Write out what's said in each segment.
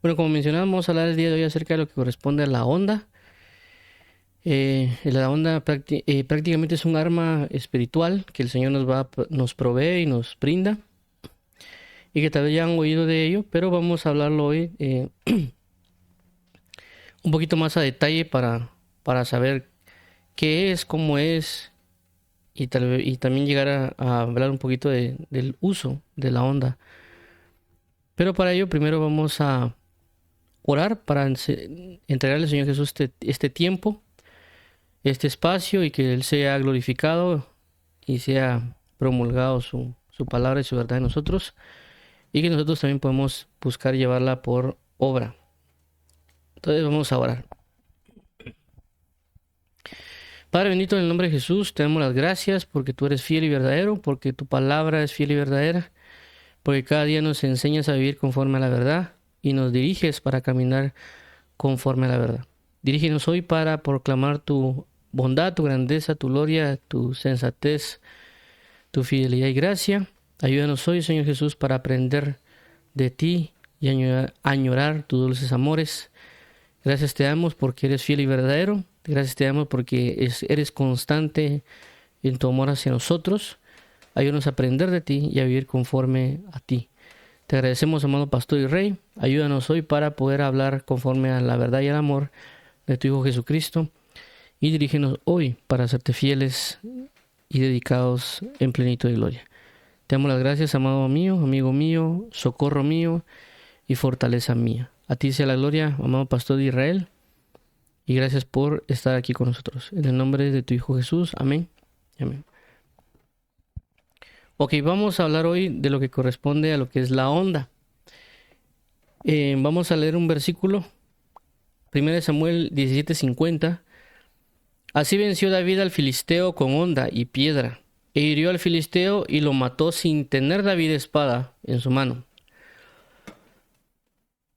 Bueno, como mencionamos, vamos a hablar el día de hoy acerca de lo que corresponde a la onda. La onda prácticamente es un arma espiritual que el Señor nos provee y nos brinda, y que tal vez ya han oído de ello, pero vamos a hablarlo hoy un poquito más a detalle para saber qué es, cómo es, y también llegar a hablar un poquito del uso de la onda. Pero para ello primero vamos a orar para entregarle al Señor Jesús este tiempo, este espacio, y que Él sea glorificado y sea promulgado su palabra y su verdad en nosotros, y que nosotros también podemos buscar llevarla por obra. Entonces vamos a orar. Padre bendito, en el nombre de Jesús, te damos las gracias porque tú eres fiel y verdadero, porque tu palabra es fiel y verdadera, porque cada día nos enseñas a vivir conforme a la verdad y nos diriges para caminar conforme a la verdad. Dirígenos hoy para proclamar tu bondad, tu grandeza, tu gloria, tu sensatez, tu fidelidad y gracia. Ayúdanos hoy, Señor Jesús, para aprender de ti y añorar tus dulces amores. Gracias te damos porque eres fiel y verdadero. Gracias te damos porque eres constante en tu amor hacia nosotros. Ayúdanos a aprender de ti y a vivir conforme a ti. Te agradecemos, amado Pastor y Rey. Ayúdanos hoy para poder hablar conforme a la verdad y el amor de tu Hijo Jesucristo. Y dirígenos hoy para serte fieles y dedicados en plenitud de gloria. Te damos las gracias, amado mío, amigo mío, socorro mío y fortaleza mía. A ti sea la gloria, amado Pastor de Israel. Y gracias por estar aquí con nosotros. En el nombre de tu Hijo Jesús. Amén. Amén. Ok, vamos a hablar hoy de lo que corresponde a lo que es la onda. Vamos a leer un versículo. 1 Samuel 17:50. Así venció David al filisteo con honda y piedra, e hirió al filisteo y lo mató sin tener David espada en su mano.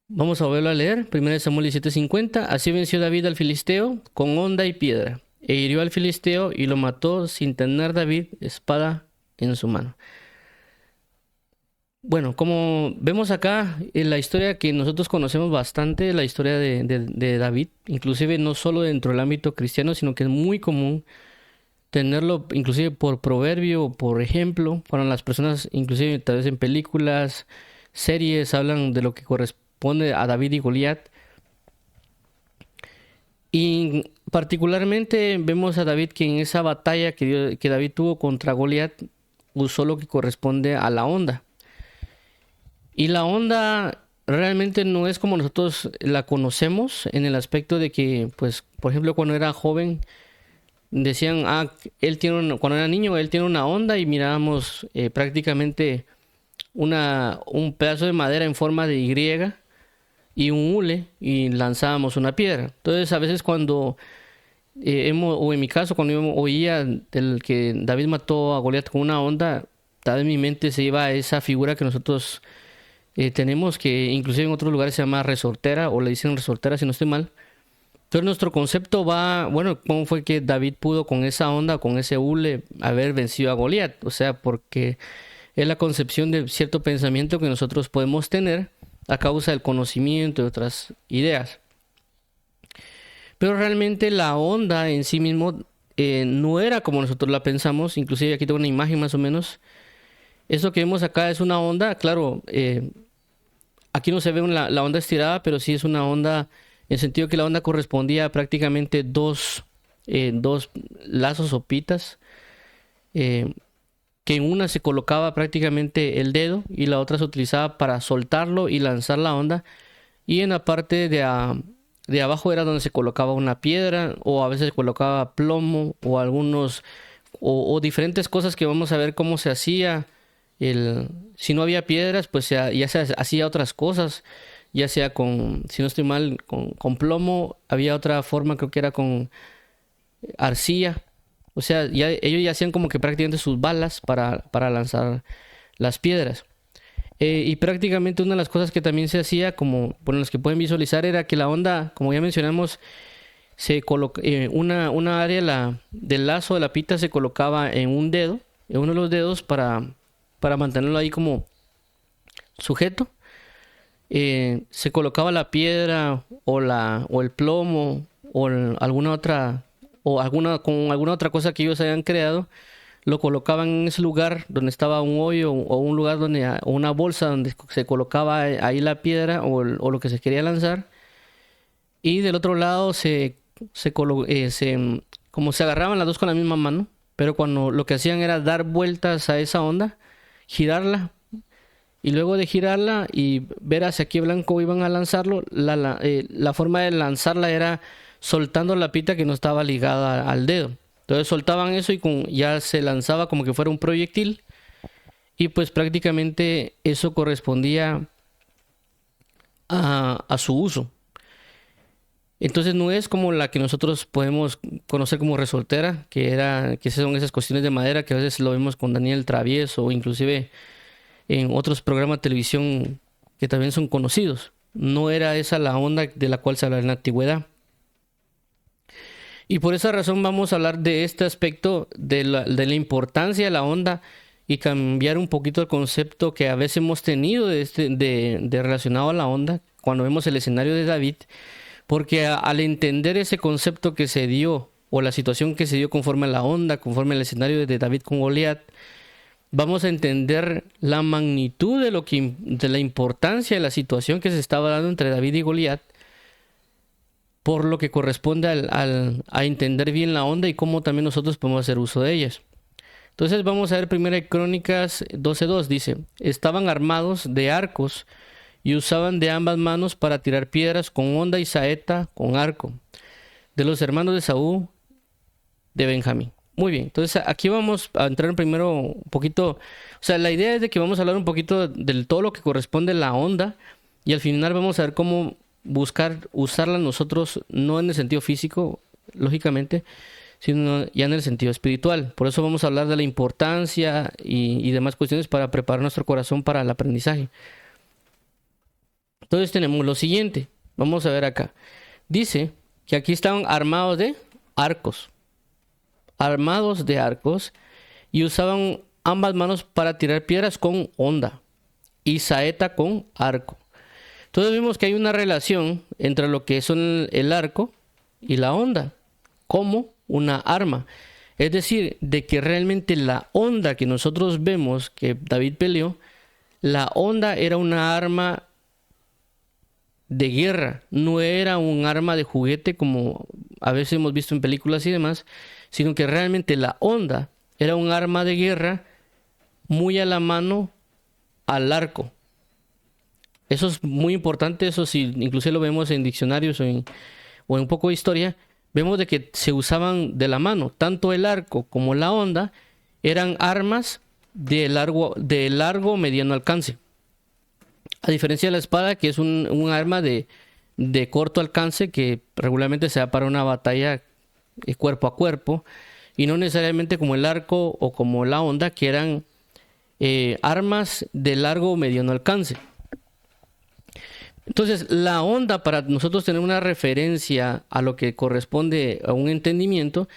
Vamos a volverlo a leer. 1 Samuel 17:50. Así venció David al filisteo con honda y piedra, e hirió al filisteo y lo mató sin tener David espada en su mano. Bueno, como vemos acá en la historia que nosotros conocemos bastante, la historia de David, inclusive no solo dentro del ámbito cristiano, sino que es muy común tenerlo inclusive por proverbio o por ejemplo, para las personas, inclusive tal vez en películas, series, hablan de lo que corresponde a David y Goliat. Y particularmente vemos a David que en esa batalla que David tuvo contra Goliat usó lo que corresponde a la onda. Y la onda realmente no es como nosotros la conocemos, en el aspecto de que, pues, por ejemplo, cuando era joven, decían, cuando era niño, él tiene una onda, y mirábamos prácticamente un pedazo de madera en forma de Y y un hule, y lanzábamos una piedra. Entonces, a veces cuando, o en mi caso, cuando yo oía del que David mató a Goliat con una onda, tal vez mi mente se iba a esa figura que nosotros tenemos, que inclusive en otros lugares se llama resortera, o le dicen resortera si no estoy mal. Entonces nuestro concepto va, bueno, ¿cómo fue que David pudo con esa onda, con ese hule, haber vencido a Goliat? O sea, porque es la concepción de cierto pensamiento que nosotros podemos tener a causa del conocimiento y otras ideas. Pero realmente la onda en sí mismo no era como nosotros la pensamos. Inclusive aquí tengo una imagen más o menos. Eso que vemos acá es una onda, claro, aquí no se ve la onda estirada, pero sí es una onda en el sentido que la onda correspondía a prácticamente dos lazos o pitas, eh, que en una se colocaba prácticamente el dedo y la otra se utilizaba para soltarlo y lanzar la onda, y en la parte de abajo era donde se colocaba una piedra, o a veces se colocaba plomo o o diferentes cosas que vamos a ver cómo se hacía. Si no había piedras, pues ya se hacía otras cosas, ya sea si no estoy mal, con plomo. Había otra forma, creo que era con arcilla. O sea, ellos ya hacían como que prácticamente sus balas para lanzar las piedras. Y prácticamente una de las cosas que también se hacía, como por los que pueden visualizar, era que la onda, como ya mencionamos, se coloca una área del lazo de la pita se colocaba en un dedo, en uno de los dedos, para mantenerlo ahí como sujeto. se colocaba la piedra o el plomo alguna otra con alguna otra cosa que ellos hayan creado, lo colocaban en ese lugar donde estaba un hoyo o un lugar donde o una bolsa donde se colocaba ahí la piedra o lo que se quería lanzar, y del otro lado como se agarraban las dos con la misma mano, pero cuando lo que hacían era dar vueltas a esa onda, girarla, y luego de girarla y ver hacia qué blanco iban a lanzarlo, la forma de lanzarla era soltando la pita que no estaba ligada al dedo. Entonces soltaban eso y ya se lanzaba como que fuera un proyectil, y pues prácticamente eso correspondía a su uso. Entonces no es como la que nosotros podemos conocer como resortera, que son esas cuestiones de madera que a veces lo vemos con Daniel Travieso o inclusive en otros programas de televisión que también son conocidos. No era esa la onda de la cual se habla en la antigüedad. Y por esa razón vamos a hablar de este aspecto de la importancia de la onda y cambiar un poquito el concepto que a veces hemos tenido de relacionado a la onda cuando vemos el escenario de David. Porque al entender ese concepto que se dio, o la situación que se dio conforme a la onda, conforme al escenario de David con Goliat, vamos a entender la magnitud de la importancia de la situación que se estaba dando entre David y Goliat, por lo que corresponde a entender bien la onda y cómo también nosotros podemos hacer uso de ellas. Entonces vamos a ver 1 Crónicas 12:2, dice: estaban armados de arcos y usaban de ambas manos para tirar piedras con honda y saeta con arco, de los hermanos de Saúl, de Benjamín. Muy bien, entonces aquí vamos a entrar primero un poquito, o sea, la idea es de que vamos a hablar un poquito de todo lo que corresponde a la onda, y al final vamos a ver cómo buscar usarla nosotros, no en el sentido físico, lógicamente, sino ya en el sentido espiritual. Por eso vamos a hablar de la importancia y demás cuestiones para preparar nuestro corazón para el aprendizaje. Entonces tenemos lo siguiente, vamos a ver acá. Dice que aquí estaban armados de arcos, y usaban ambas manos para tirar piedras con honda y saeta con arco. Entonces vemos que hay una relación entre lo que son el arco y la honda como una arma. Es decir, de que realmente la honda que nosotros vemos que David peleó, la honda era una arma de guerra, no era un arma de juguete como a veces hemos visto en películas y demás, sino que realmente la honda era un arma de guerra muy a la mano al arco. Eso es muy importante, eso sí, inclusive lo vemos en diccionarios o en un poco de historia, vemos de que se usaban de la mano, tanto el arco como la honda eran armas de largo mediano alcance. A diferencia de la espada, que es un arma de corto alcance, que regularmente se da para una batalla cuerpo a cuerpo, y no necesariamente como el arco o como la honda, que eran armas de largo o mediano alcance. Entonces, la honda, para nosotros tener una referencia a lo que corresponde a un entendimiento,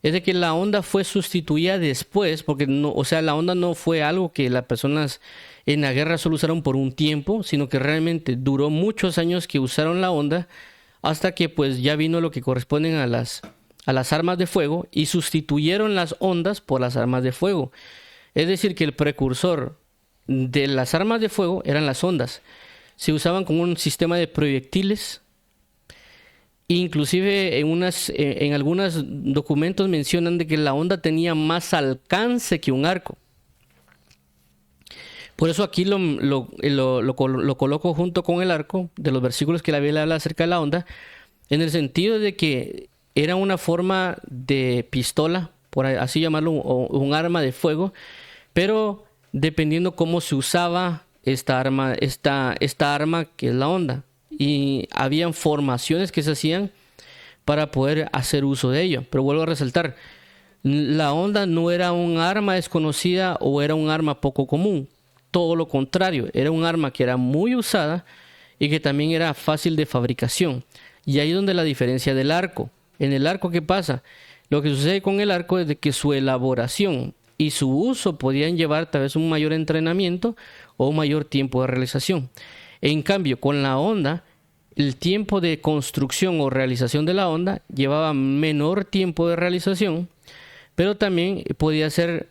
es de que la honda fue sustituida después, porque no, o sea, la honda no fue algo que las personas en la guerra solo usaron por un tiempo, sino que realmente duró muchos años que usaron la honda, hasta que pues ya vino lo que corresponden a las armas de fuego y sustituyeron las hondas por las armas de fuego. Es decir, que el precursor de las armas de fuego eran las hondas. Se usaban como un sistema de proyectiles. Inclusive en algunos documentos mencionan de que la honda tenía más alcance que un arco. Por eso aquí lo coloco junto con el arco de los versículos que la Biblia habla acerca de la honda, en el sentido de que era una forma de pistola, por así llamarlo, o un arma de fuego, pero dependiendo cómo se usaba esta arma que es la honda. Y habían formaciones que se hacían para poder hacer uso de ello. Pero vuelvo a resaltar, la honda no era un arma desconocida o era un arma poco común. Todo lo contrario, era un arma que era muy usada y que también era fácil de fabricación. Y ahí es donde la diferencia del arco. En el arco, ¿qué pasa? Lo que sucede con el arco es de que su elaboración y su uso podían llevar tal vez un mayor entrenamiento o un mayor tiempo de realización. En cambio, con la onda, el tiempo de construcción o realización de la onda llevaba menor tiempo de realización, pero también podía ser,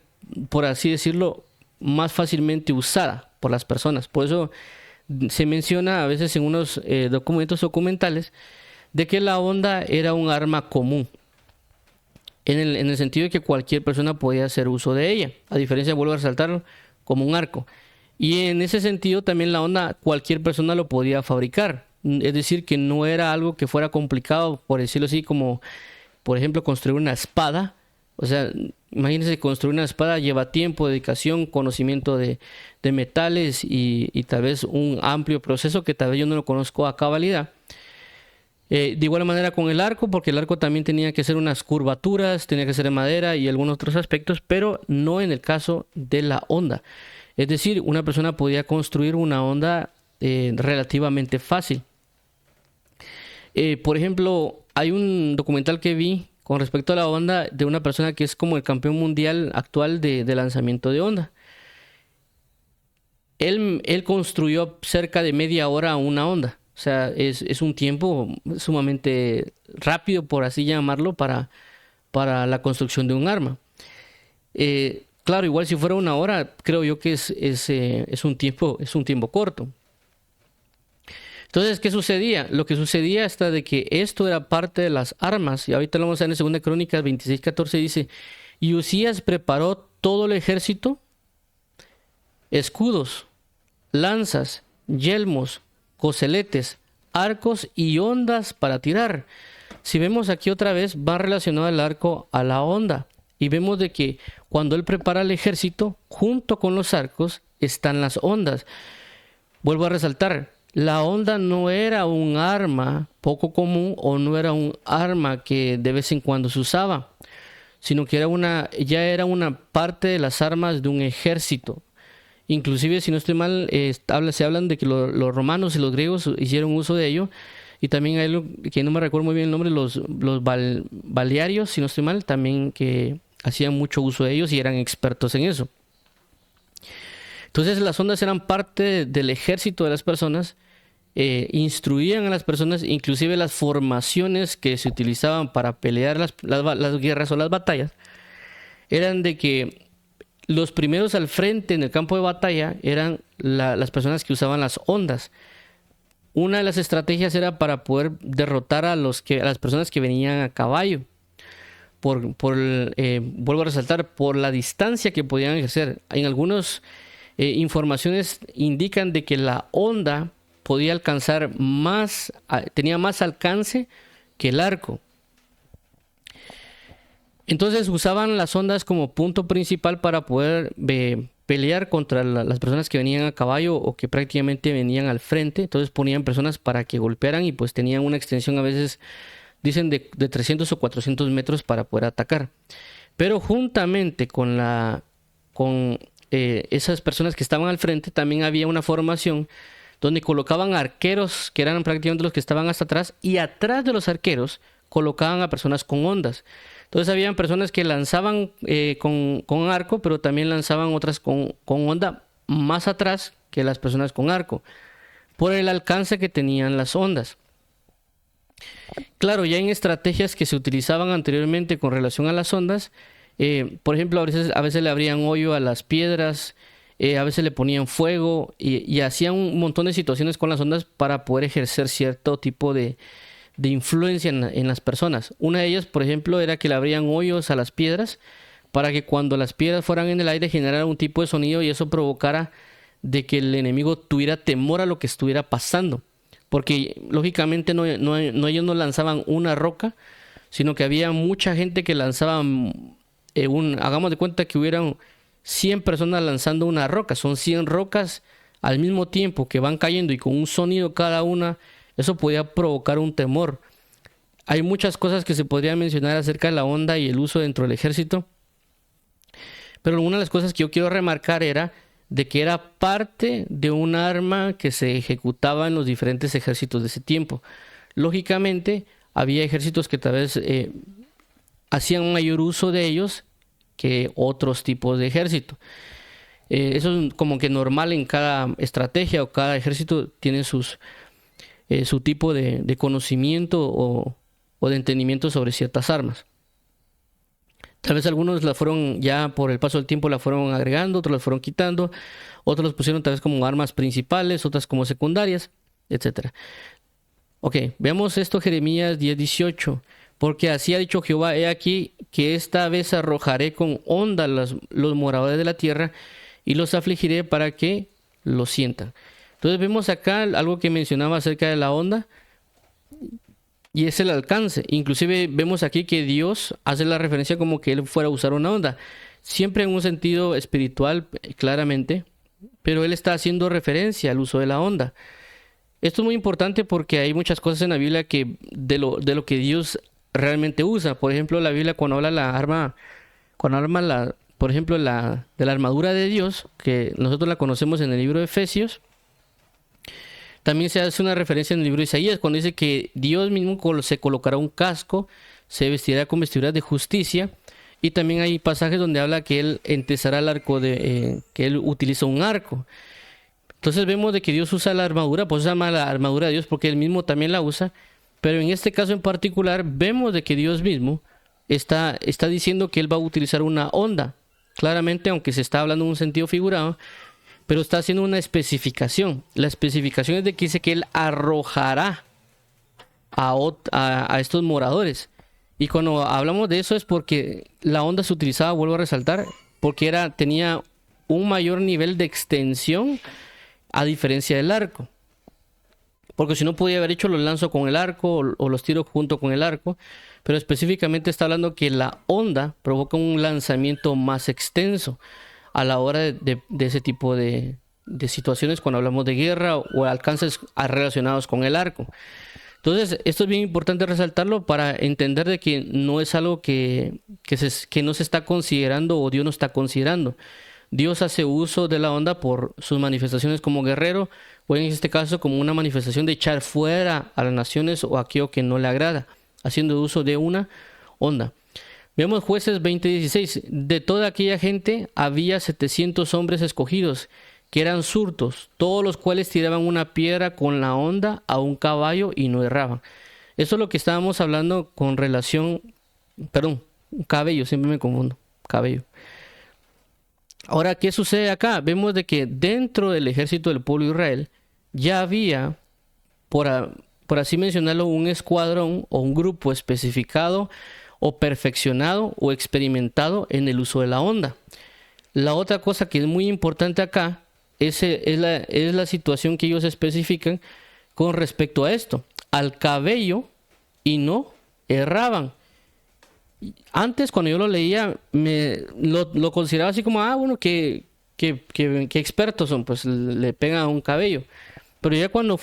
por así decirlo, más fácilmente usada por las personas. Por eso se menciona a veces en unos documentos documentales de que la onda era un arma común, en el sentido de que cualquier persona podía hacer uso de ella, a diferencia, vuelvo a resaltarlo, como un arco. Y en ese sentido también la onda cualquier persona lo podía fabricar, es decir, que no era algo que fuera complicado, por decirlo así, como por ejemplo construir una espada. O sea, imagínense, construir una espada lleva tiempo, dedicación, conocimiento de metales y tal vez un amplio proceso que tal vez yo no lo conozco a cabalidad. De igual manera con el arco, porque el arco también tenía que hacer unas curvaturas, tenía que ser de madera y algunos otros aspectos, pero no en el caso de la onda. Es decir, una persona podía construir una onda relativamente fácil. Por ejemplo, hay un documental que vi con respecto a la onda de una persona que es como el campeón mundial actual de lanzamiento de onda. Él construyó cerca de media hora una onda. O sea, es un tiempo sumamente rápido, por así llamarlo, para la construcción de un arma. Claro, igual si fuera una hora, creo yo que es un tiempo corto. Entonces, ¿qué sucedía? Lo que sucedía hasta de que esto era parte de las armas, y ahorita lo vamos a ver en 2 Crónicas 26:14, dice, y Usías preparó todo el ejército, escudos, lanzas, yelmos, coseletes, arcos y ondas para tirar. Si vemos aquí otra vez, va relacionado el arco a la onda. Y vemos de que cuando él prepara el ejército, junto con los arcos, están las ondas. Vuelvo a resaltar, la onda no era un arma poco común o no era un arma que de vez en cuando se usaba, sino que ya era una parte de las armas de un ejército. Inclusive, si no estoy mal, se hablan de que los romanos y los griegos hicieron uso de ello. Y también hay algo que no me recuerdo muy bien el nombre, los balearios, si no estoy mal, también que hacían mucho uso de ellos y eran expertos en eso. Entonces las ondas eran parte del ejército de las personas, instruían a las personas, inclusive las formaciones que se utilizaban para pelear las guerras o las batallas, eran de que los primeros al frente en el campo de batalla eran las personas que usaban las ondas. Una de las estrategias era para poder derrotar a las personas que venían a caballo. Vuelvo a resaltar, por la distancia que podían ejercer. En algunas informaciones indican de que la onda podía alcanzar tenía más alcance que el arco. Entonces usaban las ondas como punto principal para poder pelear contra las personas que venían a caballo o que prácticamente venían al frente. Entonces ponían personas para que golpearan y pues tenían una extensión a veces, dicen, de 300 o 400 metros para poder atacar. Pero juntamente con esas personas que estaban al frente, también había una formación donde colocaban arqueros, que eran prácticamente los que estaban hasta atrás, y atrás de los arqueros colocaban a personas con ondas. Entonces habían personas que lanzaban con arco, pero también lanzaban otras con onda más atrás que las personas con arco, por el alcance que tenían las ondas. Claro, ya en estrategias que se utilizaban anteriormente con relación a las ondas, por ejemplo, a veces le abrían hoyo a las piedras, a veces le ponían fuego y hacían un montón de situaciones con las ondas para poder ejercer cierto tipo de influencia en las personas. Una de ellas, por ejemplo, era que le abrían hoyos a las piedras para que cuando las piedras fueran en el aire generara un tipo de sonido y eso provocara de que el enemigo tuviera temor a lo que estuviera pasando. Porque lógicamente ellos no lanzaban una roca, sino que había mucha gente que lanzaba hagamos de cuenta que hubieran 100 personas lanzando una roca. Son 100 rocas al mismo tiempo que van cayendo y con un sonido cada una. Eso podía provocar un temor. Hay muchas cosas que se podrían mencionar acerca de la onda y el uso dentro del ejército. Pero una de las cosas que yo quiero remarcar era de que era parte de un arma que se ejecutaba en los diferentes ejércitos de ese tiempo. Lógicamente, había ejércitos que tal vez hacían mayor uso de ellos que otros tipos de ejército. Eso es como que normal en cada estrategia o cada ejército tiene su tipo de conocimiento o de entendimiento sobre ciertas armas. Tal vez algunos la fueron, ya por el paso del tiempo la fueron agregando, otros las fueron quitando, otros los pusieron tal vez como armas principales, otras como secundarias, etcétera. Ok, veamos esto, Jeremías 10:18. Porque así ha dicho Jehová, he aquí que esta vez arrojaré con onda los moradores de la tierra y los afligiré para que lo sientan. Entonces vemos acá algo que mencionaba acerca de la onda y es el alcance. Inclusive vemos aquí que Dios hace la referencia como que él fuera a usar una onda. Siempre en un sentido espiritual, claramente, pero él está haciendo referencia al uso de la onda. Esto es muy importante porque hay muchas cosas en la Biblia que de lo que Dios realmente usa. Por ejemplo, la Biblia cuando habla por ejemplo, de la armadura de Dios, que nosotros la conocemos en el libro de Efesios, también se hace una referencia en el libro de Isaías, cuando dice que Dios mismo se colocará un casco, se vestirá con vestiduras de justicia, y también hay pasajes donde habla que Él entesará el arco, que Él utiliza un arco. Entonces vemos de que Dios usa la armadura, pues se llama la armadura de Dios porque Él mismo también la usa, pero en este caso en particular vemos de que Dios mismo está diciendo que Él va a utilizar una onda, claramente, aunque se está hablando en un sentido figurado, pero está haciendo una especificación. La especificación es de que dice que Él arrojará a estos moradores. Y cuando hablamos de eso es porque la onda se utilizaba, vuelvo a resaltar, porque tenía un mayor nivel de extensión a diferencia del arco. Porque si no podía haber hecho los lanzo con el arco o los tiro junto con el arco. Pero específicamente está hablando que la onda provoca un lanzamiento más extenso a la hora de ese tipo de situaciones cuando hablamos de guerra o alcances relacionados con el arco. Entonces, esto es bien importante resaltarlo para entender de que no es algo que no se está considerando o Dios no está considerando. Dios hace uso de la onda por sus manifestaciones como guerrero o en este caso como una manifestación de echar fuera a las naciones o aquello que no le agrada, haciendo uso de una onda. Vemos Jueces 20:16. De toda aquella gente había 700 hombres escogidos, que eran zurdos, todos los cuales tiraban una piedra con la onda a un caballo y no erraban. Eso es lo que estábamos hablando con relación, perdón, cabello, siempre me confundo, cabello. Ahora, ¿qué sucede acá? Vemos de que dentro del ejército del pueblo de Israel ya había, por así mencionarlo, un escuadrón o un grupo especificado o perfeccionado o experimentado en el uso de la onda. La otra cosa que es muy importante acá es la situación que ellos especifican con respecto a esto. Al cabello y no erraban. Antes cuando yo lo leía lo consideraba así como, bueno, que expertos son, pues le pegan a un cabello. Pero ya cuando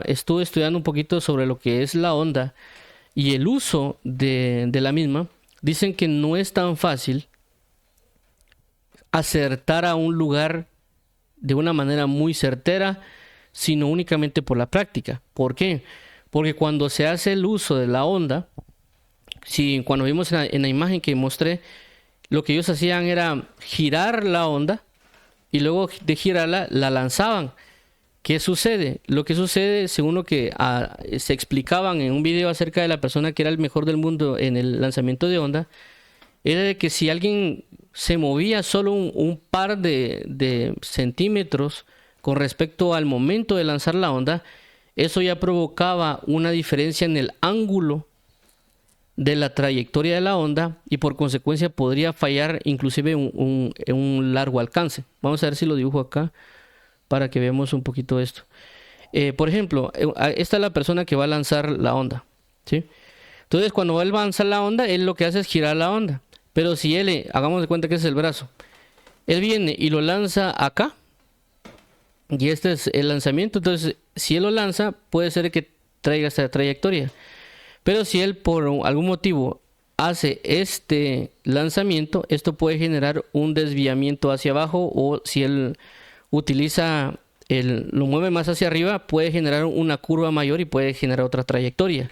estuve estudiando un poquito sobre lo que es la onda y el uso de la misma, dicen que no es tan fácil acertar a un lugar de una manera muy certera, sino únicamente por la práctica. ¿Por qué? Porque cuando se hace el uso de la onda, cuando vimos en la imagen que mostré, lo que ellos hacían era girar la onda y luego de girarla la lanzaban. ¿Qué sucede? Lo que sucede, según lo que se explicaban en un video acerca de la persona que era el mejor del mundo en el lanzamiento de onda, era de que si alguien se movía solo un par de centímetros con respecto al momento de lanzar la onda, eso ya provocaba una diferencia en el ángulo de la trayectoria de la onda y por consecuencia podría fallar inclusive en un largo alcance. Vamos a ver si lo dibujo acá para que veamos un poquito esto. Por ejemplo, esta es la persona que va a lanzar la onda, ¿sí? Entonces cuando él va a lanzar la onda, él lo que hace es girar la onda. Pero si hagamos de cuenta que es el brazo, él viene y lo lanza acá, y este es el lanzamiento, entonces si él lo lanza, puede ser que traiga esta trayectoria. Pero si él por algún motivo hace este lanzamiento, esto puede generar un desviamiento hacia abajo, o si él lo mueve más hacia arriba, puede generar una curva mayor y puede generar otra trayectoria.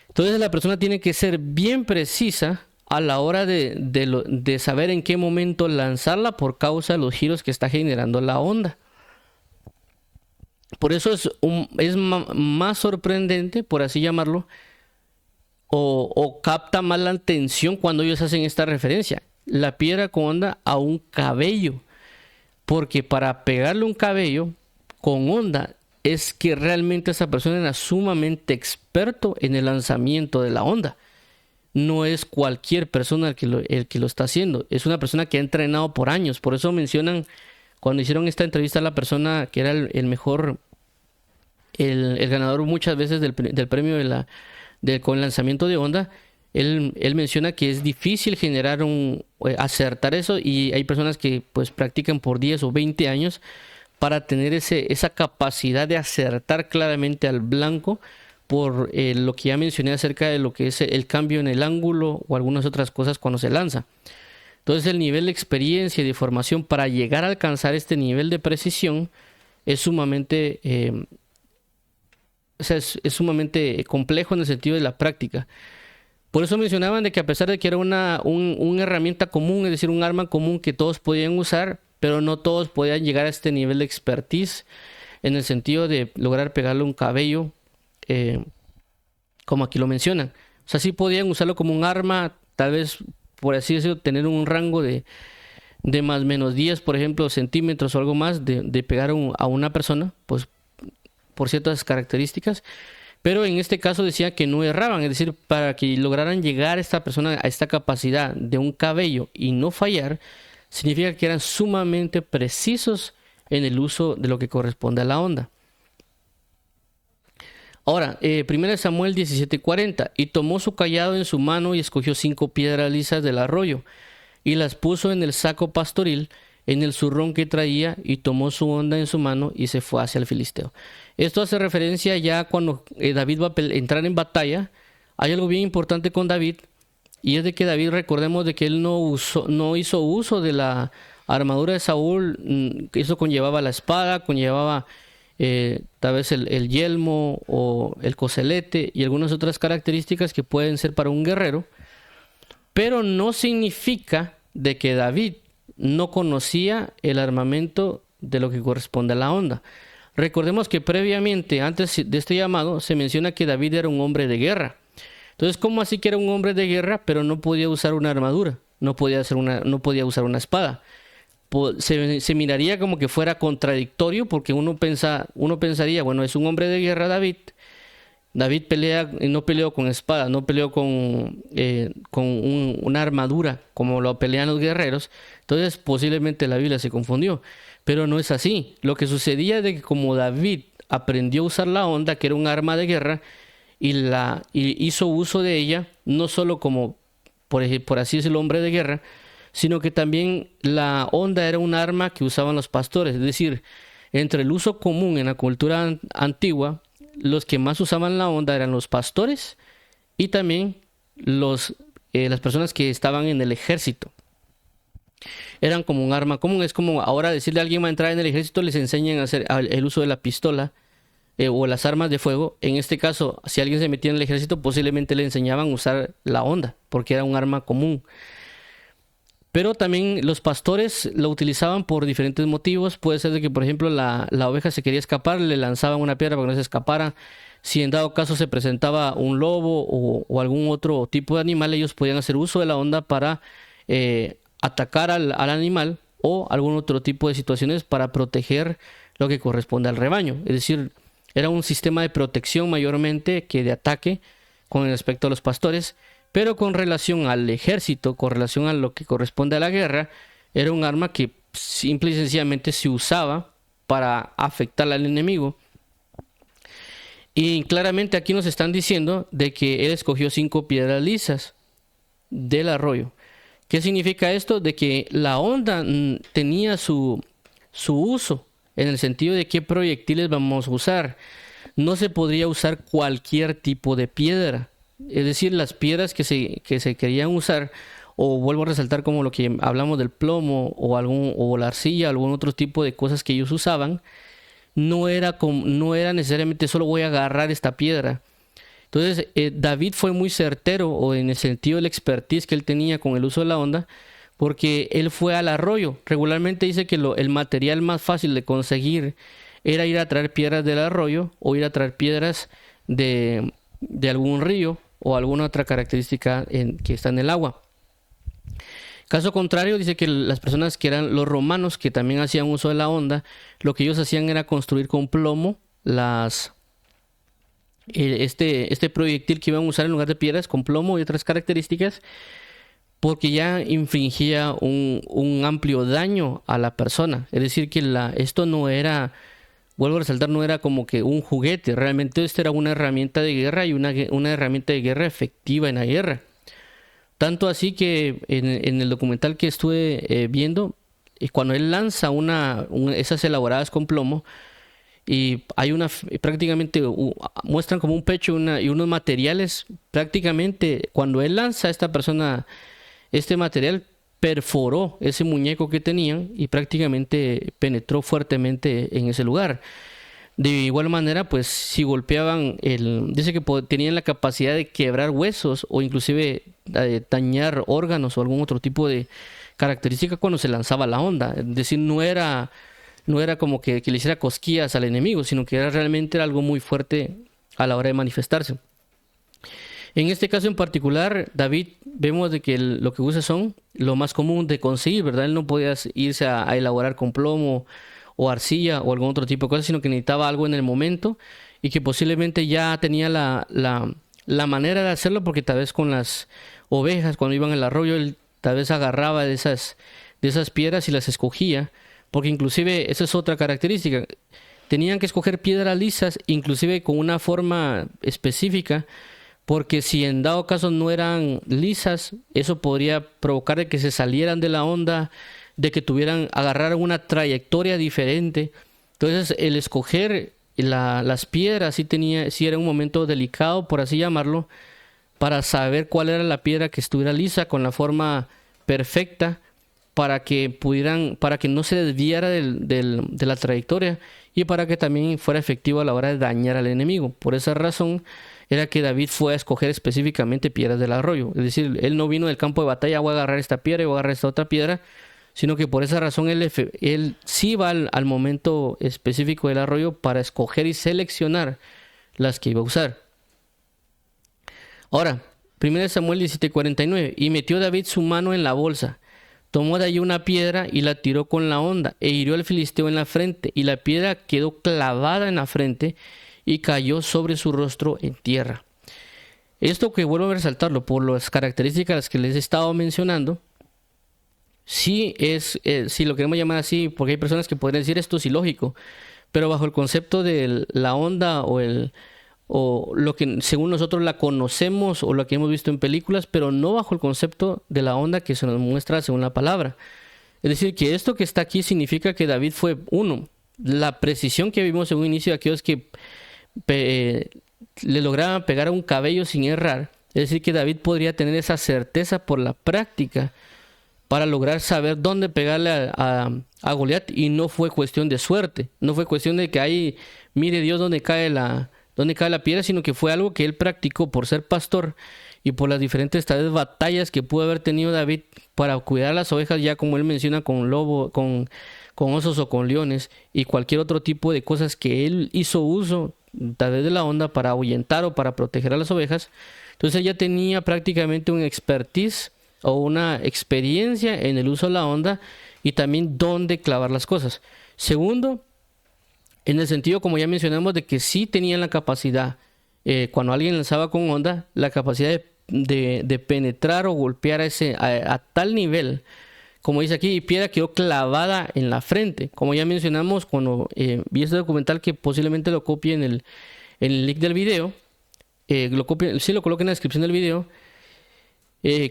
Entonces la persona tiene que ser bien precisa a la hora de saber en qué momento lanzarla por causa de los giros que está generando la onda. Por eso es más sorprendente, por así llamarlo, o capta más la atención cuando ellos hacen esta referencia. La piedra con onda a un cabello. Porque para pegarle un cabello con onda es que realmente esa persona era sumamente experto en el lanzamiento de la onda. No es cualquier persona el que lo está haciendo. Es una persona que ha entrenado por años. Por eso mencionan, cuando hicieron esta entrevista a la persona que era el mejor, el ganador muchas veces del premio con lanzamiento de onda, él menciona que es difícil acertar eso, y hay personas que pues practican por 10 o 20 años para tener esa capacidad de acertar claramente al blanco por lo que ya mencioné acerca de lo que es el cambio en el ángulo o algunas otras cosas cuando se lanza. Entonces el nivel de experiencia y de formación para llegar a alcanzar este nivel de precisión es sumamente es sumamente complejo en el sentido de la práctica. Por eso mencionaban de que a pesar de que era una herramienta común, es decir, un arma común que todos podían usar, pero no todos podían llegar a este nivel de expertise en el sentido de lograr pegarle un cabello, como aquí lo mencionan. O sea, sí podían usarlo como un arma, tal vez, por así decirlo, tener un rango de más o menos 10, por ejemplo, centímetros o algo más de pegar a una persona, pues por ciertas características. Pero en este caso decía que no erraban, es decir, para que lograran llegar a esta persona a esta capacidad de un cabello y no fallar, significa que eran sumamente precisos en el uso de lo que corresponde a la onda. Ahora, 1 Samuel 17:40, y tomó su cayado en su mano y escogió 5 piedras lisas del arroyo y las puso en el saco pastoril, en el zurrón que traía, y tomó su onda en su mano y se fue hacia el filisteo. Esto hace referencia ya cuando David va a entrar en batalla. Hay algo bien importante con David, y es de que David, recordemos de que él no hizo uso de la armadura de Saúl. Eso conllevaba la espada, conllevaba tal vez el yelmo o el coselete y algunas otras características que pueden ser para un guerrero, pero no significa de que David no conocía el armamento de lo que corresponde a la onda. Recordemos que previamente, antes de este llamado, se menciona que David era un hombre de guerra. Entonces, ¿cómo así que era un hombre de guerra, pero no podía usar una armadura? No podía usar una espada. Se miraría como que fuera contradictorio, porque uno pensaría, bueno, es un hombre de guerra David. David no peleó con espada, no peleó con una armadura como lo pelean los guerreros. Entonces posiblemente la Biblia se confundió, pero no es así. Lo que sucedía es de que como David aprendió a usar la onda, que era un arma de guerra, y hizo uso de ella, no solo como, por así decirlo, hombre de guerra, sino que también la onda era un arma que usaban los pastores. Es decir, entre el uso común en la cultura antigua, los que más usaban la onda eran los pastores y también las personas que estaban en el ejército. Eran como un arma común. Es como ahora decirle a alguien va a entrar en el ejército, les enseñan a hacer el uso de la pistola o las armas de fuego. En este caso, si alguien se metía en el ejército, posiblemente le enseñaban a usar la onda, porque era un arma común. Pero también los pastores lo utilizaban por diferentes motivos. Puede ser de que, por ejemplo, la oveja se quería escapar, le lanzaban una piedra para que no se escapara. Si en dado caso se presentaba un lobo o algún otro tipo de animal, ellos podían hacer uso de la onda para atacar al animal, o algún otro tipo de situaciones para proteger lo que corresponde al rebaño. Es decir, era un sistema de protección mayormente que de ataque con respecto a los pastores. Pero con relación al ejército, con relación a lo que corresponde a la guerra, era un arma que simple y sencillamente se usaba para afectar al enemigo. Y claramente aquí nos están diciendo de que él escogió 5 piedras lisas del arroyo. ¿Qué significa esto? De que la onda tenía su uso, en el sentido de qué proyectiles vamos a usar. No se podría usar cualquier tipo de piedra. Es decir, las piedras que se querían usar, o vuelvo a resaltar como lo que hablamos del plomo o la arcilla, algún otro tipo de cosas que ellos usaban, no era necesariamente solo voy a agarrar esta piedra. Entonces, David fue muy certero, o en el sentido del expertise que él tenía con el uso de la onda, porque él fue al arroyo. Regularmente dice que el material más fácil de conseguir era ir a traer piedras del arroyo o ir a traer piedras de algún río o alguna otra característica que está en el agua. Caso contrario, dice que las personas que eran los romanos, que también hacían uso de la onda, lo que ellos hacían era construir con plomo este proyectil que iban a usar en lugar de piedras, con plomo y otras características, porque ya infringía un amplio daño a la persona. Es decir, que esto no era, vuelvo a resaltar, no era como que un juguete, realmente esto era una herramienta de guerra y una herramienta de guerra efectiva en la guerra. Tanto así que en el documental que estuve viendo, cuando él lanza esas elaboradas con plomo, y hay prácticamente muestran como un pecho y unos materiales, prácticamente cuando él lanza a esta persona este material, perforó ese muñeco que tenían y prácticamente penetró fuertemente en ese lugar. De igual manera, pues si golpeaban, dice que tenían la capacidad de quebrar huesos o inclusive dañar órganos o algún otro tipo de característica cuando se lanzaba la onda. Es decir, no era como que le hiciera cosquillas al enemigo, sino que era realmente algo muy fuerte a la hora de manifestarse. En este caso en particular, David, vemos de que lo que usa son lo más común de conseguir, ¿verdad? Él no podía irse a elaborar con plomo o arcilla o algún otro tipo de cosas, sino que necesitaba algo en el momento y que posiblemente ya tenía la manera de hacerlo, porque tal vez con las ovejas, cuando iban al arroyo, él tal vez agarraba de esas piedras y las escogía, porque inclusive esa es otra característica. Tenían que escoger piedras lisas, inclusive con una forma específica, porque si en dado caso no eran lisas, eso podría provocar de que se salieran de la onda, de que agarraran una trayectoria diferente. Entonces el escoger las piedras sí era un momento delicado, por así llamarlo, para saber cuál era la piedra que estuviera lisa con la forma perfecta, para que no se desviara de la trayectoria y para que también fuera efectivo a la hora de dañar al enemigo. Por esa razón era que David fue a escoger específicamente piedras del arroyo. Es decir, él no vino del campo de batalla, voy a agarrar esta piedra y voy a agarrar esta otra piedra, sino que por esa razón él sí va al momento específico del arroyo para escoger y seleccionar las que iba a usar. Ahora, 1 Samuel 17:49, y metió David su mano en la bolsa, tomó de allí una piedra y la tiró con la honda, e hirió al filisteo en la frente, y la piedra quedó clavada en la frente y cayó sobre su rostro en tierra. Esto, que vuelvo a resaltarlo por las características que les he estado mencionando, sí si lo queremos llamar así, porque hay personas que podrían decir esto es ilógico, pero bajo el concepto de la onda o lo que según nosotros la conocemos o lo que hemos visto en películas, pero no bajo el concepto de la onda que se nos muestra según la palabra. Es decir, que esto que está aquí significa que David fue la precisión que vimos en un inicio de aquellos que le lograban pegar a un cabello sin errar. Es decir, que David podría tener esa certeza por la práctica para lograr saber dónde pegarle a Goliat, y no fue cuestión de suerte, no fue cuestión de que ahí mire Dios dónde cae la piedra, sino que fue algo que él practicó por ser pastor y por las diferentes tal vez batallas que pudo haber tenido David para cuidar las ovejas, ya como él menciona, con lobo, con osos o con leones y cualquier otro tipo de cosas que él hizo uso tal vez de la onda para ahuyentar o para proteger a las ovejas. Entonces ella tenía prácticamente un expertise o una experiencia en el uso de la onda y también dónde clavar las cosas. Segundo, en el sentido, como ya mencionamos, de que sí tenían la capacidad, cuando alguien lanzaba con onda, la capacidad de penetrar o golpear a tal nivel, como dice aquí, y piedra quedó clavada en la frente. Como ya mencionamos, cuando vi este documental, que posiblemente lo copie en el link del video, lo coloque en la descripción del video,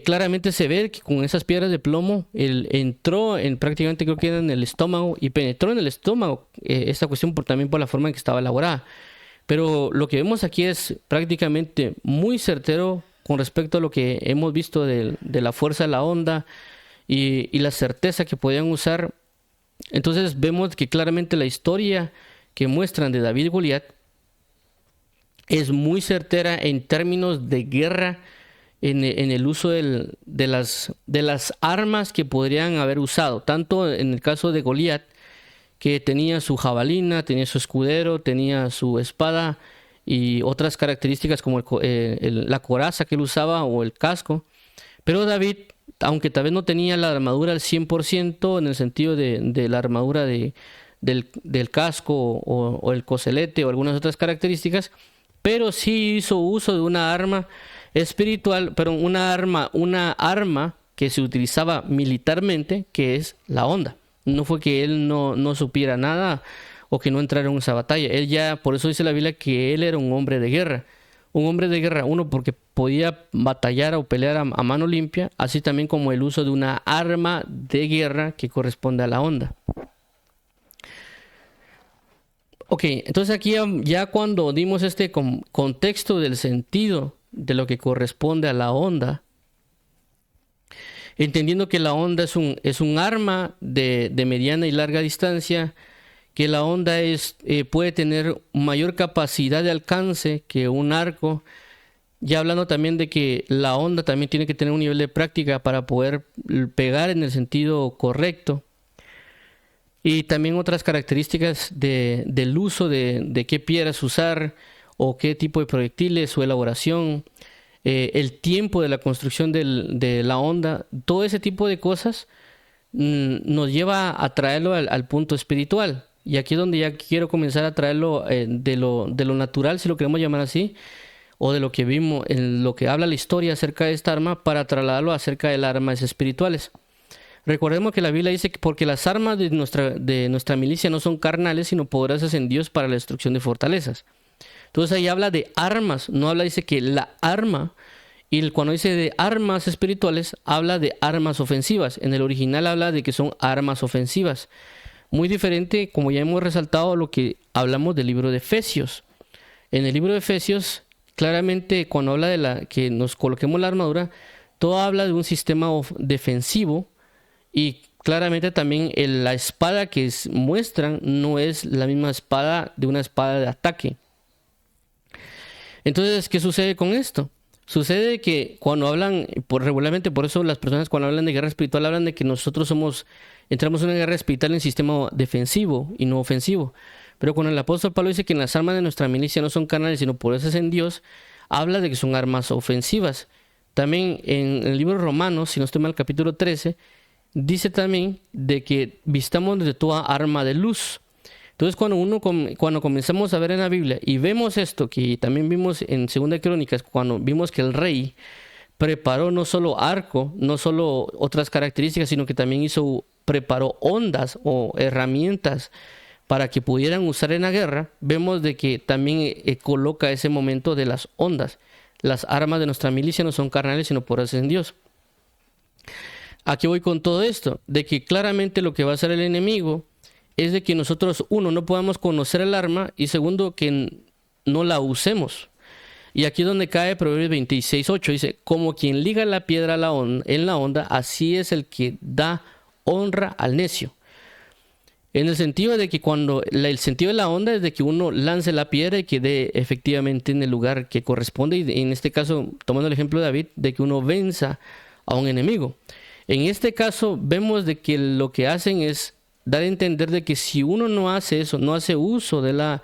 claramente se ve que con esas piedras de plomo él entró prácticamente, creo que era en el estómago, y penetró en el estómago, esta cuestión también por la forma en que estaba elaborada. Pero lo que vemos aquí es prácticamente muy certero con respecto a lo que hemos visto de la fuerza de la onda y la certeza que podían usar. Entonces vemos que claramente la historia que muestran de David y Goliat es muy certera en términos de guerra, en el uso de las armas que podrían haber usado, tanto en el caso de Goliat, que tenía su jabalina, tenía su escudero, tenía su espada y otras características como la coraza que él usaba o el casco. Pero David, aunque tal vez no tenía la armadura al 100% en el sentido de la armadura del casco o el coselete o algunas otras características, pero sí hizo uso de una arma espiritual, pero una arma que se utilizaba militarmente, que es la honda. No fue que él no supiera nada o que no entrara en esa batalla. Él ya, por eso dice la Biblia que él era un hombre de guerra. Un hombre de guerra, uno, porque podía batallar o pelear a mano limpia, así también como el uso de una arma de guerra que corresponde a la honda. Ok, entonces aquí ya cuando dimos este contexto del sentido de lo que corresponde a la honda, entendiendo que la honda es un arma de mediana y larga distancia, que la honda puede tener mayor capacidad de alcance que un arco, ya hablando también de que la honda también tiene que tener un nivel de práctica para poder pegar en el sentido correcto. Y también otras características del uso de qué piedras usar o qué tipo de proyectiles, su elaboración, el tiempo de la construcción de la honda, todo ese tipo de cosas nos lleva a traerlo al punto espiritual. Y aquí es donde ya quiero comenzar a traerlo de lo natural, si lo queremos llamar así, o de lo que vimos, en lo que habla la historia acerca de esta arma, para trasladarlo acerca de las armas espirituales. Recordemos que la Biblia dice que porque las armas de nuestra milicia no son carnales, sino poderosas en Dios para la destrucción de fortalezas. Entonces ahí habla de armas, no habla, dice que la arma, y cuando dice de armas espirituales, habla de armas ofensivas. En el original habla de que son armas ofensivas. Muy diferente, como ya hemos resaltado, a lo que hablamos del libro de Efesios. En el libro de Efesios, claramente cuando habla de que nos coloquemos la armadura, todo habla de un sistema defensivo. Y claramente también la espada que muestran no es la misma espada de una espada de ataque. Entonces, ¿qué sucede con esto? Sucede que cuando hablan, regularmente por eso las personas cuando hablan de guerra espiritual hablan de que nosotros entramos en una guerra espiritual en sistema defensivo y no ofensivo. Pero cuando el apóstol Pablo dice que las armas de nuestra milicia no son carnales sino poderosas en Dios, habla de que son armas ofensivas. También en el libro de Romanos, si no estoy mal, capítulo 13, dice también de que vistamos de toda arma de luz. Entonces cuando comenzamos a ver en la Biblia y vemos esto, que también vimos en 2 Crónicas, cuando vimos que el rey preparó no solo arco, no solo otras características, sino que también preparó hondas o herramientas para que pudieran usar en la guerra, vemos de que también coloca ese momento de las hondas. Las armas de nuestra milicia no son carnales, sino poderosas en Dios. ¿A qué voy con todo esto? De que claramente lo que va a hacer el enemigo es de que nosotros, uno, no podamos conocer el arma y segundo, que no la usemos. Y aquí es donde cae Proverbios 26:8. Dice, como quien liga la piedra en la honda, así es el que da honra al necio. En el sentido de que el sentido de la honda es de que uno lance la piedra y quede efectivamente en el lugar que corresponde. Y en este caso, tomando el ejemplo de David, de que uno venza a un enemigo. En este caso vemos de que lo que hacen es dar a entender de que si uno no hace eso, no hace uso de la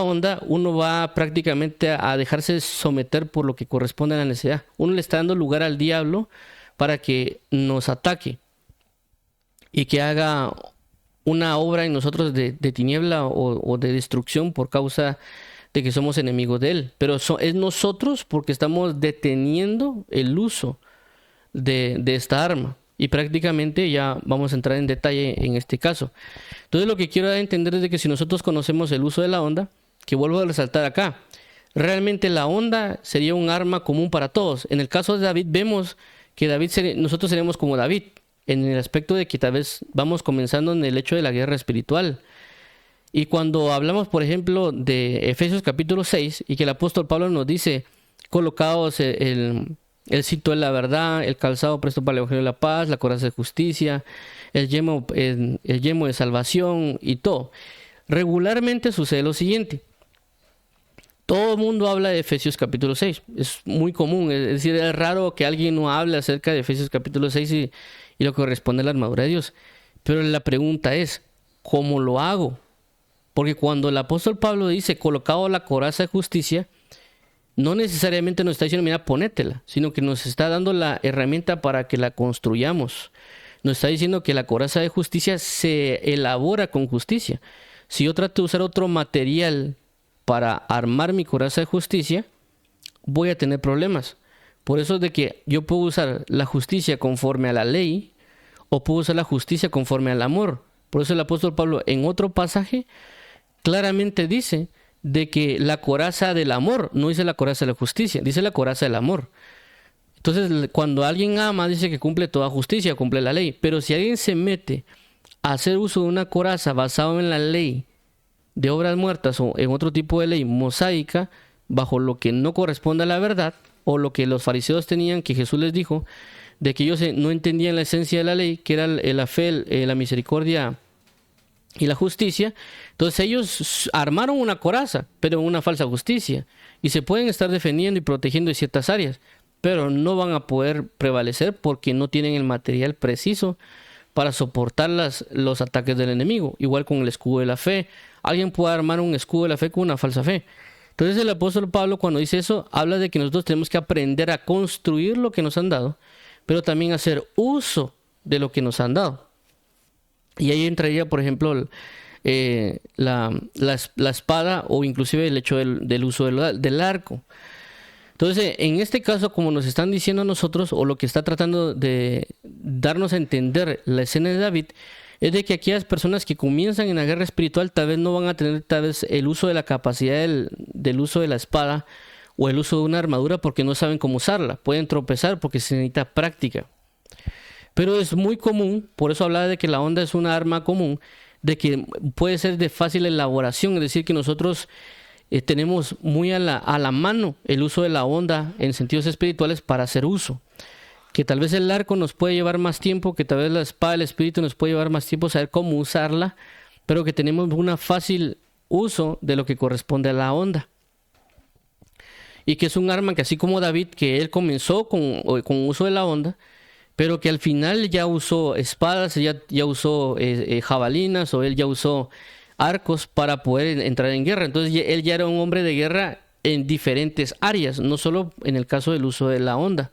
honda, uno va prácticamente a dejarse someter por lo que corresponde a la necesidad. Uno le está dando lugar al diablo para que nos ataque y que haga una obra en nosotros de tiniebla o de destrucción por causa de que somos enemigos de él. Pero es nosotros porque estamos deteniendo el uso de esta arma. Y prácticamente ya vamos a entrar en detalle en este caso. Entonces lo que quiero dar a entender es de que si nosotros conocemos el uso de la honda, que vuelvo a resaltar acá, realmente la honda sería un arma común para todos. En el caso de David vemos que nosotros seremos como David, en el aspecto de que tal vez vamos comenzando en el hecho de la guerra espiritual. Y cuando hablamos, por ejemplo, de Efesios capítulo 6, y que el apóstol Pablo nos dice, colocaos el cinto de la verdad, el calzado presto para el evangelio de la paz, la coraza de justicia, el yelmo de salvación y todo. Regularmente sucede lo siguiente. Todo el mundo habla de Efesios capítulo 6. Es muy común. Es decir, es raro que alguien no hable acerca de Efesios capítulo 6 y lo que corresponde a la armadura de Dios. Pero la pregunta es, ¿cómo lo hago? Porque cuando el apóstol Pablo dice, colocado la coraza de justicia, no necesariamente nos está diciendo, mira, ponétela, sino que nos está dando la herramienta para que la construyamos. Nos está diciendo que la coraza de justicia se elabora con justicia. Si yo trato de usar otro material para armar mi coraza de justicia, voy a tener problemas. Por eso es de que yo puedo usar la justicia conforme a la ley o puedo usar la justicia conforme al amor. Por eso el apóstol Pablo en otro pasaje claramente dice de que la coraza del amor, no dice la coraza de la justicia, dice la coraza del amor. Entonces, cuando alguien ama, dice que cumple toda justicia, cumple la ley. Pero si alguien se mete a hacer uso de una coraza basado en la ley de obras muertas o en otro tipo de ley mosaica, bajo lo que no corresponde a la verdad, o lo que los fariseos tenían, que Jesús les dijo, de que ellos no entendían la esencia de la ley, que era la fe, la misericordia y la justicia. Entonces ellos armaron una coraza, pero en una falsa justicia, y se pueden estar defendiendo y protegiendo en ciertas áreas, pero no van a poder prevalecer porque no tienen el material preciso para soportar los ataques del enemigo. Igual con el escudo de la fe. Alguien puede armar un escudo de la fe con una falsa fe. Entonces el apóstol Pablo, cuando dice eso, habla de que nosotros tenemos que aprender a construir lo que nos han dado, pero también hacer uso de lo que nos han dado. Y ahí entraría, por ejemplo, la espada, o inclusive el hecho del uso del arco. Entonces, en este caso, como nos están diciendo a nosotros, o lo que está tratando de darnos a entender la escena de David, es de que aquellas personas que comienzan en la guerra espiritual tal vez no van a tener tal vez el uso de la capacidad del uso de la espada o el uso de una armadura porque no saben cómo usarla. Pueden tropezar porque se necesita práctica. Pero es muy común, por eso hablaba de que la honda es una arma común, de que puede ser de fácil elaboración, es decir, que nosotros tenemos muy a la mano el uso de la honda en sentidos espirituales para hacer uso. Que tal vez el arco nos puede llevar más tiempo, que tal vez la espada del espíritu nos puede llevar más tiempo saber cómo usarla, pero que tenemos un fácil uso de lo que corresponde a la honda. Y que es un arma que así como David, que él comenzó con uso de la honda, pero que al final ya usó espadas, ya usó jabalinas, o él ya usó arcos para poder entrar en guerra. Entonces él ya era un hombre de guerra en diferentes áreas, no solo en el caso del uso de la honda.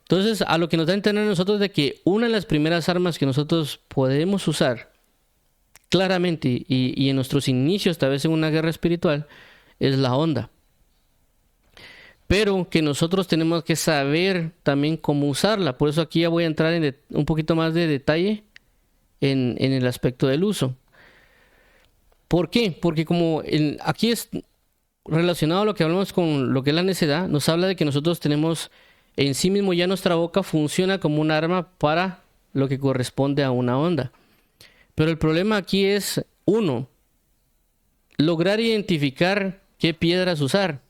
Entonces, a lo que nos da a entender a nosotros de que una de las primeras armas que nosotros podemos usar claramente y en nuestros inicios, tal vez en una guerra espiritual, es la honda. Pero que nosotros tenemos que saber también cómo usarla. Por eso aquí ya voy a entrar en un poquito más de detalle en el aspecto del uso. ¿Por qué? Porque como aquí es relacionado a lo que hablamos con lo que es la necedad, nos habla de que nosotros tenemos en sí mismo ya nuestra boca funciona como un arma para lo que corresponde a una honda. Pero el problema aquí es, uno, lograr identificar qué piedras usar.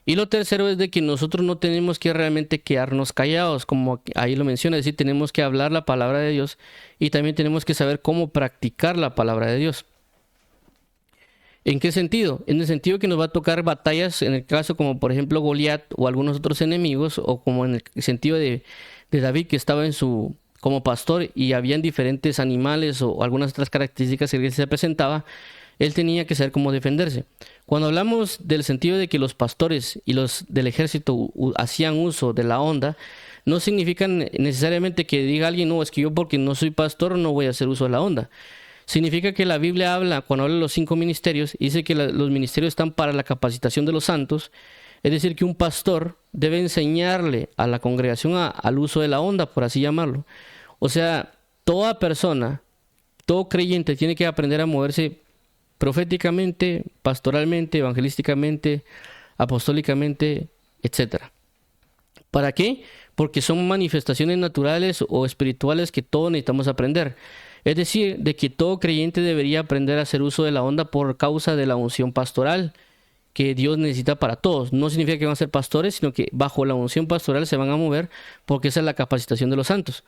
Y lo tercero es de que nosotros no tenemos que realmente quedarnos callados, como ahí lo menciona, es decir, tenemos que hablar la palabra de Dios y también tenemos que saber cómo practicar la palabra de Dios. ¿En qué sentido? En el sentido que nos va a tocar batallas, en el caso como por ejemplo Goliat o algunos otros enemigos, o como en el sentido de David, que estaba como pastor y habían diferentes animales o algunas otras características que se presentaba, él tenía que saber cómo defenderse. Cuando hablamos del sentido de que los pastores y los del ejército hacían uso de la honda, no significa necesariamente que diga alguien, no, es que yo porque no soy pastor no voy a hacer uso de la honda. Significa que la Biblia habla, cuando habla de los 5 ministerios, dice que los ministerios están para la capacitación de los santos. Es decir, que un pastor debe enseñarle a la congregación al uso de la honda, por así llamarlo. O sea, toda persona, todo creyente tiene que aprender a moverse proféticamente, pastoralmente, evangelísticamente, apostólicamente, etc. ¿Para qué? Porque son manifestaciones naturales o espirituales que todos necesitamos aprender. Es decir, de que todo creyente debería aprender a hacer uso de la honda por causa de la unción pastoral que Dios necesita para todos. No significa que van a ser pastores, sino que bajo la unción pastoral se van a mover porque esa es la capacitación de los santos.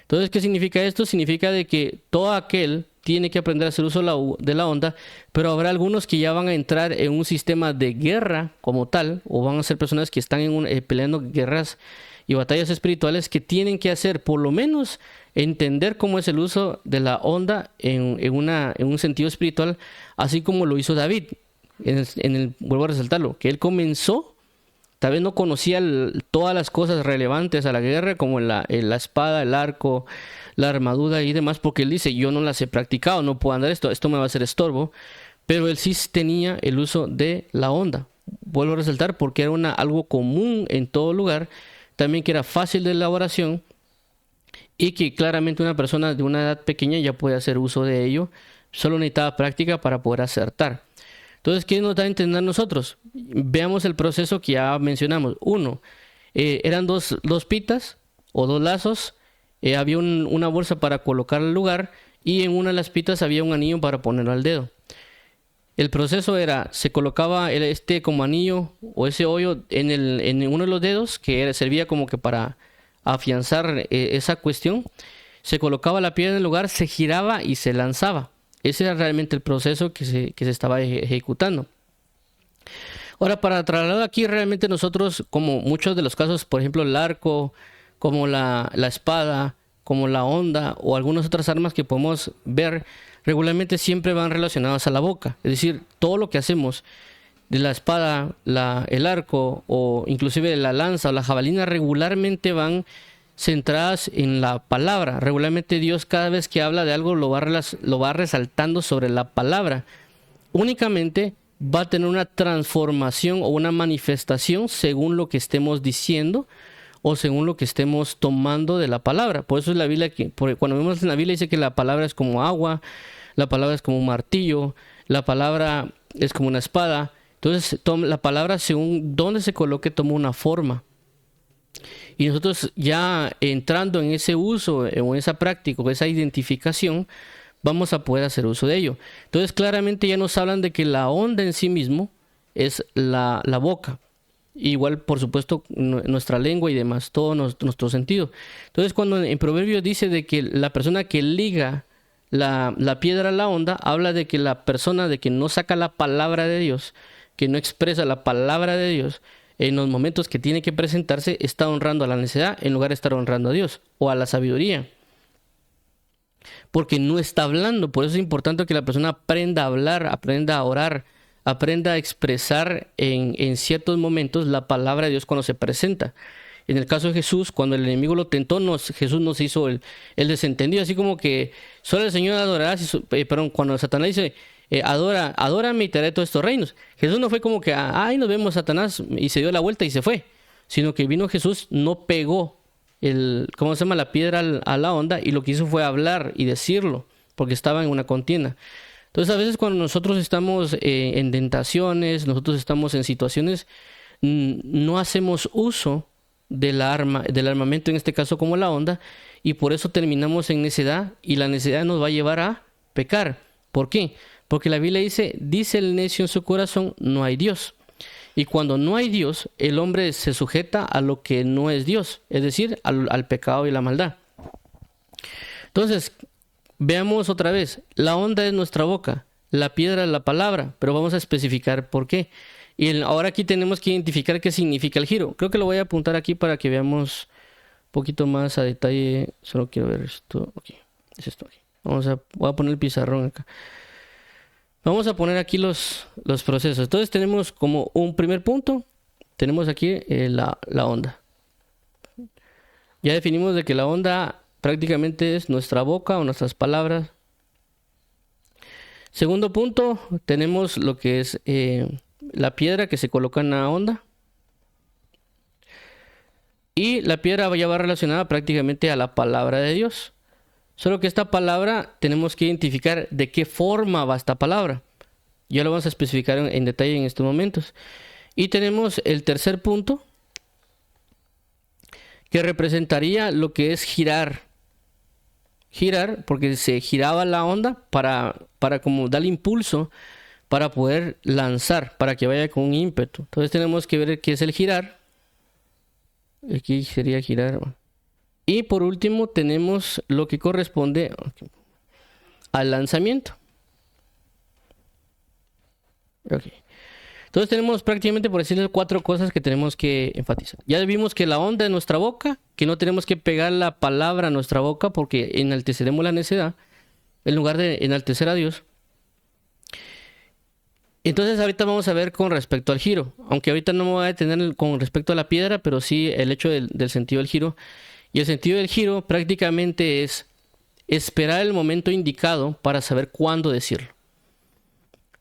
Entonces, ¿qué significa esto? Significa de que todo aquel tiene que aprender a hacer uso de la onda, pero habrá algunos que ya van a entrar en un sistema de guerra como tal, o van a ser personas que están peleando guerras y batallas espirituales, que tienen que hacer por lo menos entender cómo es el uso de la onda en un sentido espiritual, así como lo hizo David. Vuelvo a resaltarlo, que él comenzó, tal vez no conocía todas las cosas relevantes a la guerra, como la espada, el arco, la armadura y demás, porque él dice, yo no las he practicado, no puedo andar esto me va a ser estorbo, pero él sí tenía el uso de la onda. Vuelvo a resaltar, porque era algo común en todo lugar, también que era fácil de elaboración, y que claramente una persona de una edad pequeña ya puede hacer uso de ello, solo necesitaba práctica para poder acertar. Entonces, ¿qué nos da a entender nosotros? Veamos el proceso que ya mencionamos. Uno, eran dos pitas o dos lazos, había una bolsa para colocar al lugar, y en una de las pitas había un anillo para ponerlo al dedo. El proceso era, se colocaba como anillo o ese hoyo en uno de los dedos, que servía como que para afianzar esa cuestión. Se colocaba la piedra en el lugar, se giraba y se lanzaba. Ese era realmente el proceso que se estaba ejecutando. Ahora, para trasladar aquí, realmente nosotros, como muchos de los casos, por ejemplo el arco, como la espada, como la onda o algunas otras armas que podemos ver, regularmente siempre van relacionadas a la boca. Es decir, todo lo que hacemos de la espada, el arco o inclusive la lanza o la jabalina regularmente van centradas en la palabra. Regularmente Dios, cada vez que habla de algo, lo va resaltando sobre la palabra. Únicamente va a tener una transformación o una manifestación según lo que estemos diciendo o según lo que estemos tomando de la palabra. Por eso es la Biblia cuando vemos en la Biblia dice que la palabra es como agua, la palabra es como un martillo, la palabra es como una espada. Entonces la palabra, según donde se coloque, toma una forma. Y nosotros ya entrando en ese uso, en esa práctica, esa identificación, vamos a poder hacer uso de ello. Entonces claramente ya nos hablan de que la onda en sí mismo es la boca. Igual, por supuesto, nuestra lengua y demás, todo nuestro sentido. Entonces cuando en Proverbios dice de que la persona que liga la piedra a la onda, habla de que la persona de que no saca la palabra de Dios, que no expresa la palabra de Dios, en los momentos que tiene que presentarse, está honrando a la necedad en lugar de estar honrando a Dios o a la sabiduría. Porque no está hablando. Por eso es importante que la persona aprenda a hablar, aprenda a orar, aprenda a expresar en ciertos momentos la palabra de Dios cuando se presenta. En el caso de Jesús, cuando el enemigo lo tentó, Jesús nos hizo el desentendido, así como que solo el Señor adorarás, cuando Satanás dice, adórame y te haré todos estos reinos. Jesús no fue como que, ay, nos vemos, Satanás, y se dio la vuelta y se fue, sino que vino Jesús, no pegó la piedra a la onda, y lo que hizo fue hablar y decirlo, porque estaba en una contienda. Entonces, a veces cuando nosotros estamos en tentaciones, nosotros estamos en situaciones, no hacemos uso del armamento, en este caso como la onda, y por eso terminamos en necedad, y la necedad nos va a llevar a pecar. ¿Por qué? Porque la Biblia dice el necio en su corazón, no hay Dios. Y cuando no hay Dios, el hombre se sujeta a lo que no es Dios, es decir, al pecado y la maldad. Entonces, veamos otra vez, la onda es nuestra boca, la piedra es la palabra, pero vamos a especificar por qué. Y ahora aquí tenemos que identificar qué significa el giro. Creo que lo voy a apuntar aquí para que veamos un poquito más a detalle. Solo quiero ver esto. Ok, es esto aquí. Voy a poner el pizarrón acá. Vamos a poner aquí los procesos. Entonces tenemos como un primer punto, tenemos aquí la onda. Ya definimos de que la onda prácticamente es nuestra boca o nuestras palabras. Segundo punto, tenemos lo que es la piedra que se coloca en la onda. Y la piedra ya va relacionada prácticamente a la palabra de Dios. Solo que esta palabra tenemos que identificar de qué forma va esta palabra. Ya lo vamos a especificar en detalle en estos momentos. Y tenemos el tercer punto, que representaría lo que es girar. Girar, porque se giraba la onda para como darle impulso para poder lanzar, para que vaya con un ímpetu. Entonces tenemos que ver qué es el girar. Aquí sería girar. Y por último tenemos lo que corresponde al lanzamiento. Ok. Entonces tenemos prácticamente, por decirles, 4 cosas que tenemos que enfatizar. Ya vimos que la onda de nuestra boca, que no tenemos que pegar la palabra a nuestra boca porque enalteceremos la necedad en lugar de enaltecer a Dios. Entonces ahorita vamos a ver con respecto al giro, aunque ahorita no me voy a detener con respecto a la piedra, pero sí el hecho del sentido del giro. Y el sentido del giro prácticamente es esperar el momento indicado para saber cuándo decirlo.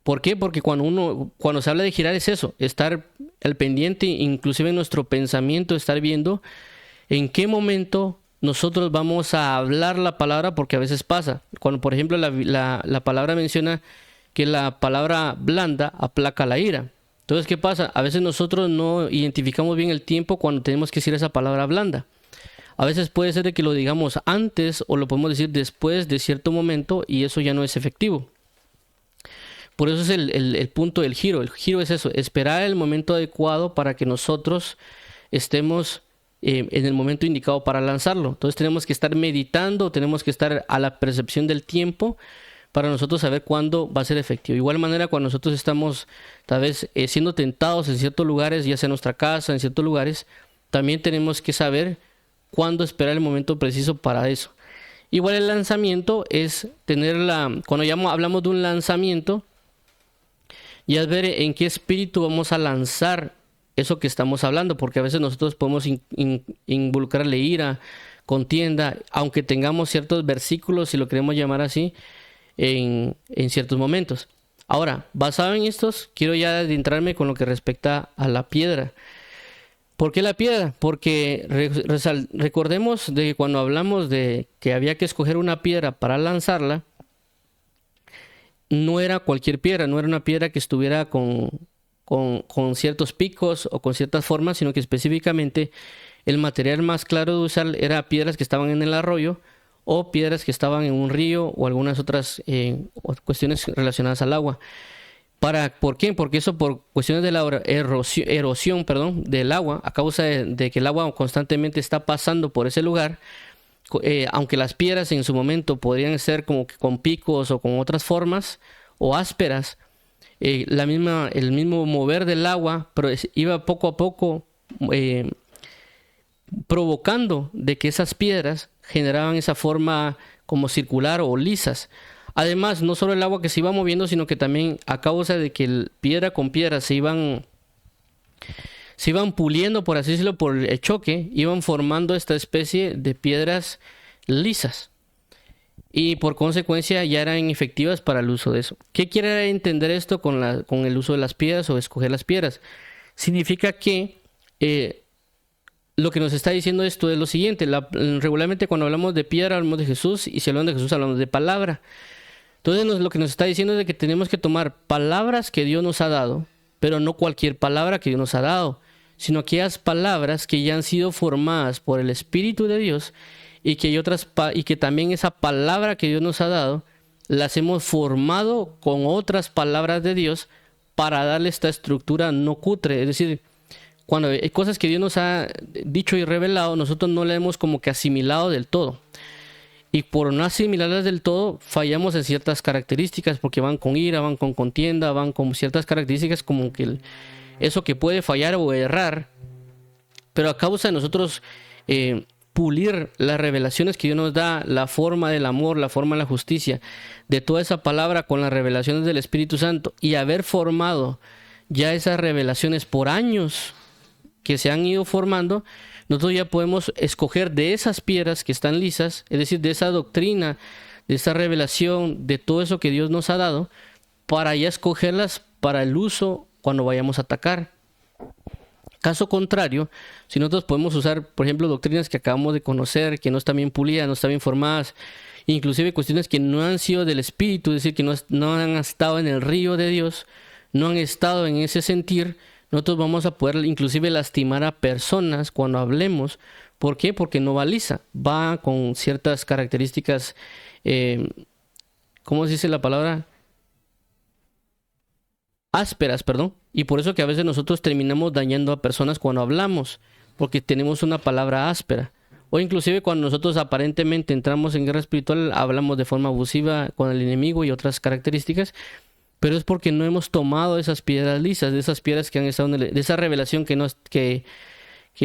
¿Por qué? Porque cuando se habla de girar es eso, estar al pendiente, inclusive en nuestro pensamiento, estar viendo en qué momento nosotros vamos a hablar la palabra, porque a veces pasa. Cuando, por ejemplo, la palabra menciona que la palabra blanda aplaca la ira. Entonces, ¿qué pasa? A veces nosotros no identificamos bien el tiempo cuando tenemos que decir esa palabra blanda. A veces puede ser de que lo digamos antes o lo podemos decir después de cierto momento y eso ya no es efectivo. Por eso es el punto del giro. El giro es eso, esperar el momento adecuado para que nosotros estemos en el momento indicado para lanzarlo. Entonces tenemos que estar meditando, tenemos que estar a la percepción del tiempo para nosotros saber cuándo va a ser efectivo. De igual manera, cuando nosotros estamos tal vez siendo tentados en ciertos lugares, ya sea en nuestra casa, en ciertos lugares, también tenemos que saber cuándo esperar el momento preciso para eso. Igual el lanzamiento es tener cuando ya hablamos de un lanzamiento, y es ver en qué espíritu vamos a lanzar eso que estamos hablando, porque a veces nosotros podemos involucrarle ira, contienda, aunque tengamos ciertos versículos, si lo queremos llamar así, en ciertos momentos. Ahora, basado en estos, quiero ya adentrarme con lo que respecta a la piedra. ¿Por qué la piedra? Porque recordemos de que cuando hablamos de que había que escoger una piedra para lanzarla, no era cualquier piedra, no era una piedra que estuviera con ciertos picos o con ciertas formas, sino que específicamente el material más claro de usar era piedras que estaban en el arroyo o piedras que estaban en un río o algunas otras cuestiones relacionadas al agua. ¿Por qué? Porque eso por cuestiones de la erosión del agua, a causa de que el agua constantemente está pasando por ese lugar. Aunque las piedras en su momento podrían ser como que con picos o con otras formas o ásperas, el mismo mover del agua iba poco a poco provocando de que esas piedras generaban esa forma como circular o lisas. Además, no solo el agua que se iba moviendo, sino que también a causa de que piedra con piedra se iban puliendo, por así decirlo, por el choque, iban formando esta especie de piedras lisas. Y por consecuencia ya eran efectivas para el uso de eso. ¿Qué quiere entender esto con el uso de las piedras o escoger las piedras? Significa que lo que nos está diciendo esto es lo siguiente. Regularmente cuando hablamos de piedra hablamos de Jesús, y si hablamos de Jesús hablamos de palabra. Entonces lo que nos está diciendo es de que tenemos que tomar palabras que Dios nos ha dado, pero no cualquier palabra que Dios nos ha dado, sino aquellas palabras que ya han sido formadas por el Espíritu de Dios y que también esa palabra que Dios nos ha dado las hemos formado con otras palabras de Dios para darle esta estructura no cutre. Es decir, cuando hay cosas que Dios nos ha dicho y revelado, nosotros no las hemos como que asimilado del todo. Y por no asimilarlas del todo, fallamos en ciertas características, porque van con ira, van con contienda, van con ciertas características como que eso que puede fallar o errar. Pero a causa de nosotros pulir las revelaciones que Dios nos da, la forma del amor, la forma de la justicia, de toda esa palabra con las revelaciones del Espíritu Santo, y haber formado ya esas revelaciones por años que se han ido formando, nosotros ya podemos escoger de esas piedras que están lisas, es decir, de esa doctrina, de esa revelación, de todo eso que Dios nos ha dado, para ya escogerlas para el uso cuando vayamos a atacar. Caso contrario, si nosotros podemos usar, por ejemplo, doctrinas que acabamos de conocer, que no están bien pulidas, no están bien formadas, inclusive cuestiones que no han sido del Espíritu, es decir, que no han estado en el río de Dios, no han estado en ese sentir, nosotros vamos a poder inclusive lastimar a personas cuando hablemos. ¿Por qué? Porque no va lisa, va con ciertas características, ¿cómo se dice la palabra? Ásperas, perdón. Y por eso que a veces nosotros terminamos dañando a personas cuando hablamos, porque tenemos una palabra áspera O inclusive cuando nosotros aparentemente entramos en guerra espiritual, hablamos de forma abusiva con el enemigo y otras características, pero es porque no hemos tomado esas piedras lisas, de esas piedras que han estado de esa revelación que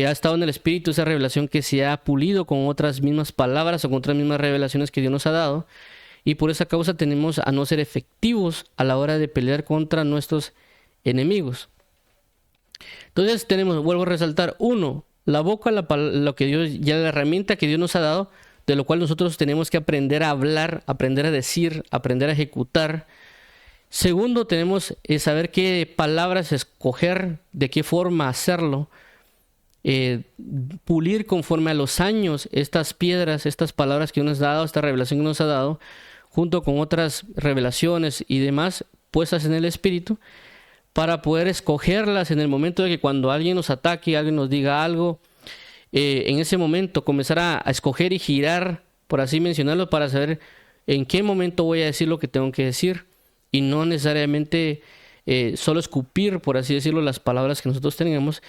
ha estado en el Espíritu, esa revelación que se ha pulido con otras mismas palabras o con otras mismas revelaciones que Dios nos ha dado. Y por esa causa tenemos a no ser efectivos a la hora de pelear contra nuestros enemigos. Entonces tenemos, vuelvo a resaltar, uno, la boca, lo que Dios, ya la herramienta que Dios nos ha dado, de lo cual nosotros tenemos que aprender a hablar, aprender a decir, aprender a ejecutar. Segundo, tenemos saber qué palabras escoger, de qué forma hacerlo. Pulir conforme a los años estas piedras, estas palabras que nos ha dado, esta revelación que nos ha dado, junto con otras revelaciones y demás puestas en el Espíritu, para poder escogerlas en el momento de que cuando alguien nos ataque, alguien nos diga algo, en ese momento comenzar a escoger y girar, por así mencionarlo, para saber en qué momento voy a decir lo que tengo que decir, y no necesariamente solo escupir, por así decirlo, las palabras que nosotros tengamos.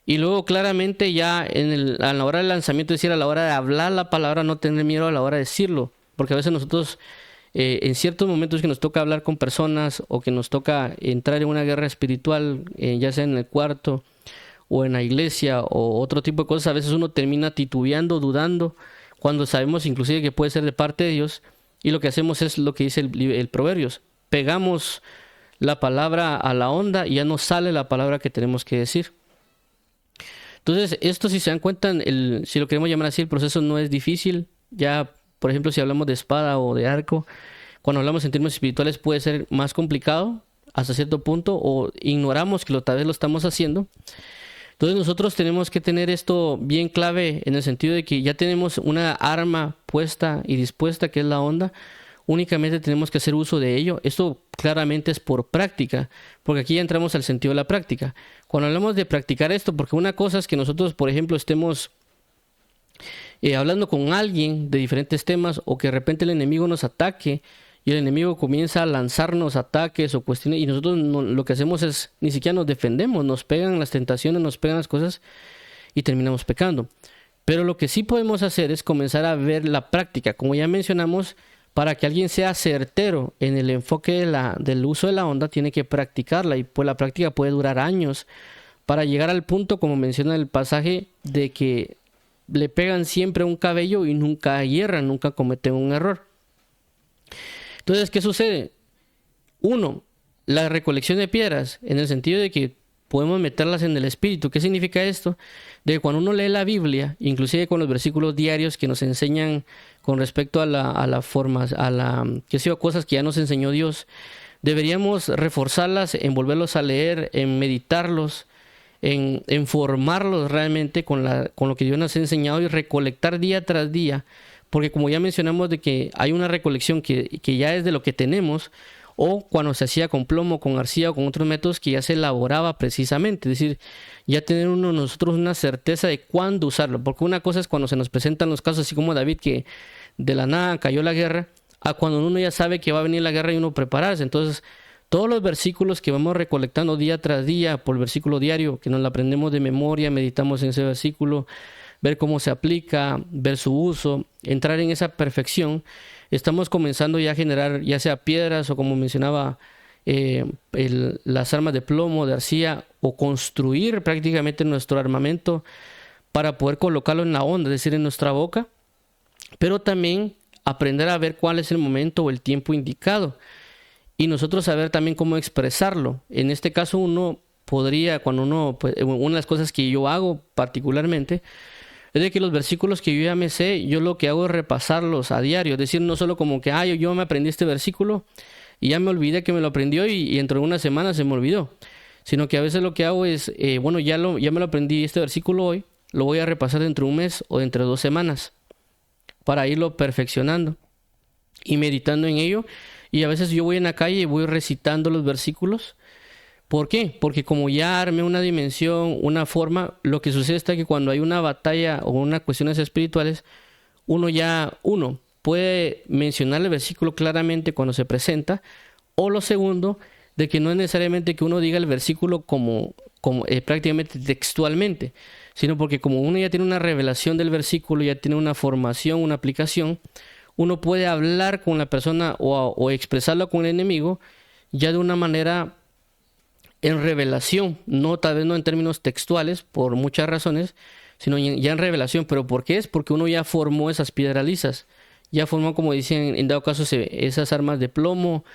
Y luego claramente ya a la hora del lanzamiento, es decir, a la hora de hablar la palabra, no tener miedo a la hora de decirlo, porque a veces nosotros en ciertos momentos que nos toca hablar con personas o que nos toca entrar en una guerra espiritual, ya sea en el cuarto o en la iglesia o otro tipo de cosas, a veces uno termina titubeando, dudando, cuando sabemos inclusive que puede ser de parte de Dios, y lo que hacemos es lo que dice el Proverbios: pegamos la palabra a la onda y ya no sale la palabra que tenemos que decir. Entonces, esto, si se dan cuenta, si lo queremos llamar así, el proceso no es difícil. Ya, por ejemplo, si hablamos de espada o de arco, cuando hablamos en términos espirituales puede ser más complicado hasta cierto punto, o ignoramos que tal vez lo estamos haciendo. Entonces nosotros tenemos que tener esto bien clave, en el sentido de que ya tenemos una arma puesta y dispuesta, que es la onda. Únicamente tenemos que hacer uso de ello. Esto claramente es por práctica, porque aquí ya entramos al sentido de la práctica. Cuando hablamos de practicar esto, porque una cosa es que nosotros, por ejemplo, estemos hablando con alguien de diferentes temas, o que de repente el enemigo nos ataque y el enemigo comienza a lanzarnos ataques o cuestiones, y nosotros lo que hacemos es, ni siquiera nos defendemos, nos pegan las tentaciones, nos pegan las cosas y terminamos pecando. Pero lo que sí podemos hacer es comenzar a ver la práctica, como ya mencionamos. Para que alguien sea certero en el enfoque del uso de la onda, tiene que practicarla, y pues la práctica puede durar años para llegar al punto, como menciona el pasaje, de que le pegan siempre un cabello y nunca hierran, nunca cometen un error. Entonces, ¿qué sucede? Uno, la recolección de piedras, en el sentido de que podemos meterlas en el Espíritu. ¿Qué significa esto? De que cuando uno lee la Biblia, inclusive con los versículos diarios que nos enseñan con respecto a la forma, qué sé yo, cosas que ya nos enseñó Dios, deberíamos reforzarlas, en volverlos a leer, en meditarlos, en formarlos realmente con lo que Dios nos ha enseñado, y recolectar día tras día, porque como ya mencionamos, de que hay una recolección que ya es de lo que tenemos, o cuando se hacía con plomo, con arcilla o con otros métodos que ya se elaboraba precisamente, es decir, ya tener nosotros una certeza de cuándo usarlo, porque una cosa es cuando se nos presentan los casos, así como David, que de la nada cayó la guerra, a cuando uno ya sabe que va a venir la guerra y uno prepararse. Entonces, todos los versículos que vamos recolectando día tras día por versículo diario, que nos lo aprendemos de memoria, meditamos en ese versículo, ver cómo se aplica, ver su uso, entrar en esa perfección, estamos comenzando ya a generar, ya sea piedras o, como mencionaba, las armas de plomo, de arcilla, o construir prácticamente nuestro armamento para poder colocarlo en la onda, es decir, en nuestra boca, pero también aprender a ver cuál es el momento o el tiempo indicado, y nosotros saber también cómo expresarlo. En este caso, uno podría, pues, una de las cosas que yo hago particularmente, es de que los versículos que yo ya me sé, yo lo que hago es repasarlos a diario. Es decir, no solo como que, yo me aprendí este versículo y ya me olvidé que me lo aprendió, y dentro de una semana se me olvidó. Sino que a veces lo que hago es, ya me lo aprendí este versículo hoy, lo voy a repasar dentro de un mes o dentro de 2 semanas, para irlo perfeccionando y meditando en ello. Y a veces yo voy en la calle y voy recitando los versículos. ¿Por qué? Porque como ya armé una dimensión, una forma, lo que sucede es que cuando hay una batalla o unas cuestiones espirituales, uno puede mencionar el versículo claramente cuando se presenta, o lo segundo, de que no es necesariamente que uno diga el versículo como como, prácticamente textualmente, sino porque como uno ya tiene una revelación del versículo, ya tiene una formación, una aplicación, uno puede hablar con la persona o expresarlo con el enemigo ya de una manera en revelación, no tal vez no en términos textuales, por muchas razones, sino ya en revelación. ¿Pero por qué es? Porque uno ya formó esas piedras lisas, ya formó, como dicen, en dado caso, esas armas de plomo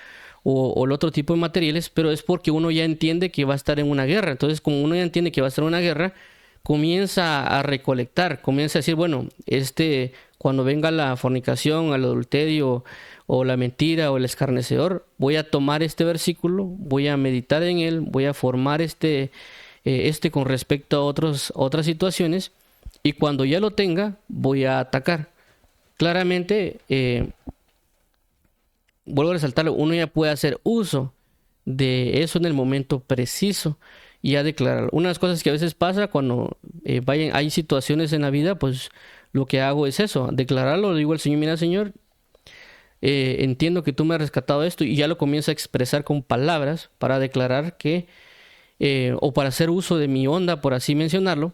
o el otro tipo de materiales, pero es porque uno ya entiende que va a estar en una guerra. Entonces, como uno ya entiende que va a estar en una guerra, comienza a recolectar, comienza a decir, bueno, cuando venga la fornicación, el adulterio o la mentira o el escarnecedor, voy a tomar este versículo, voy a meditar en él, voy a formar con respecto a otras situaciones, y cuando ya lo tenga, voy a atacar. Claramente, vuelvo a resaltarlo, uno ya puede hacer uso de eso en el momento preciso y a declarar. Una de las cosas que a veces pasa cuando hay situaciones en la vida, pues lo que hago es eso, declararlo, le digo al Señor, mira Señor, entiendo que tú me has rescatado esto, y ya lo comienzo a expresar con palabras para declarar que, o para hacer uso de mi onda, por así mencionarlo,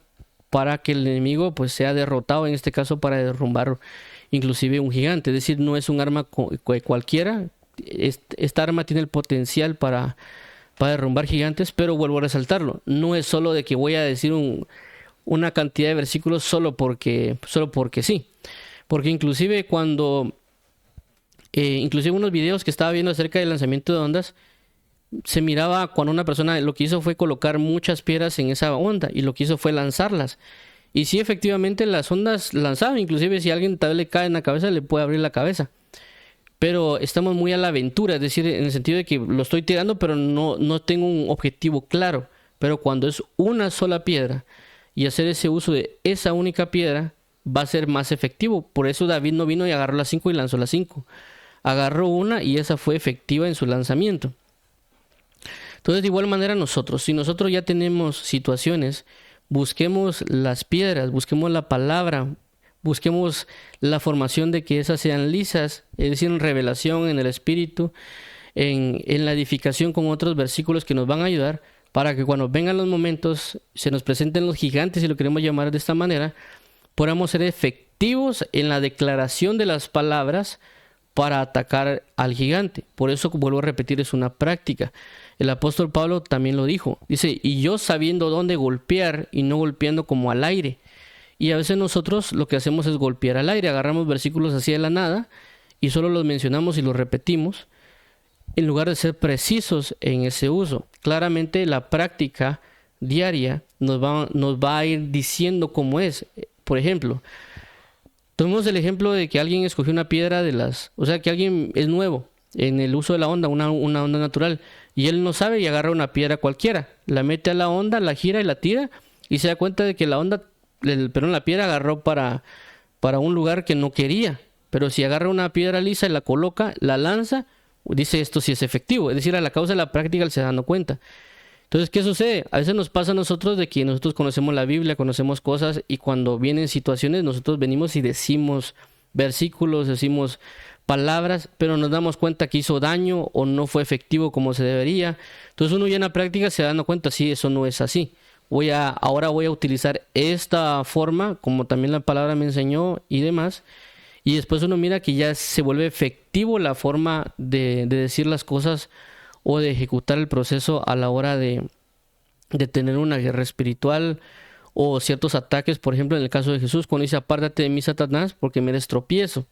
para que el enemigo pues sea derrotado, en este caso para derrumbar inclusive un gigante. Es decir, no es un arma cualquiera, esta arma tiene el potencial para derrumbar gigantes, pero vuelvo a resaltarlo, no es solo de que voy a decir una cantidad de versículos solo porque sí, porque inclusive inclusive unos videos que estaba viendo acerca del lanzamiento de ondas, se miraba cuando una persona lo que hizo fue colocar muchas piedras en esa onda, y lo que hizo fue lanzarlas, y sí, efectivamente las ondas lanzaban, inclusive si alguien tal vez le cae en la cabeza, le puede abrir la cabeza. Pero estamos muy a la aventura, es decir, en el sentido de que lo estoy tirando, pero no tengo un objetivo claro. Pero cuando es una sola piedra y hacer ese uso de esa única piedra, va a ser más efectivo. Por eso David no vino y agarró las 5 y lanzó las 5. Agarró una y esa fue efectiva en su lanzamiento. Entonces, de igual manera nosotros, si nosotros ya tenemos situaciones, busquemos las piedras, busquemos la palabra, busquemos la formación de que esas sean lisas, es decir, en revelación, en el espíritu, en la edificación con otros versículos que nos van a ayudar para que cuando vengan los momentos, se nos presenten los gigantes, si lo queremos llamar de esta manera, podamos ser efectivos en la declaración de las palabras para atacar al gigante. Por eso, vuelvo a repetir, es una práctica. El apóstol Pablo también lo dijo. Dice, y yo sabiendo dónde golpear y no golpeando como al aire. Y a veces nosotros lo que hacemos es golpear al aire, agarramos versículos así de la nada y solo los mencionamos y los repetimos, en lugar de ser precisos en ese uso. Claramente la práctica diaria nos va a ir diciendo cómo es. Por ejemplo, tomemos el ejemplo de que alguien escogió una piedra o sea, que alguien es nuevo en el uso de la onda, una onda natural, y él no sabe y agarra una piedra cualquiera, la mete a la onda, la gira y la tira, y se da cuenta de que la piedra agarró para un lugar que no quería. Pero si agarra una piedra lisa y la coloca, la lanza, dice, esto sí es efectivo. Es decir, a la causa de la práctica él se da dando cuenta. Entonces, ¿qué sucede? A veces nos pasa a nosotros de que nosotros conocemos la Biblia, conocemos cosas, y cuando vienen situaciones nosotros venimos y decimos versículos, decimos palabras, pero nos damos cuenta que hizo daño o no fue efectivo como se debería. Entonces uno ya en la práctica se da dando cuenta, sí, eso no es así. Ahora voy a utilizar esta forma, como también la palabra me enseñó y demás. Y después uno mira que ya se vuelve efectivo la forma de decir las cosas o de ejecutar el proceso a la hora de tener una guerra espiritual o ciertos ataques. Por ejemplo, en el caso de Jesús, cuando dice, apártate de mí, Satanás, porque me eres tropiezo.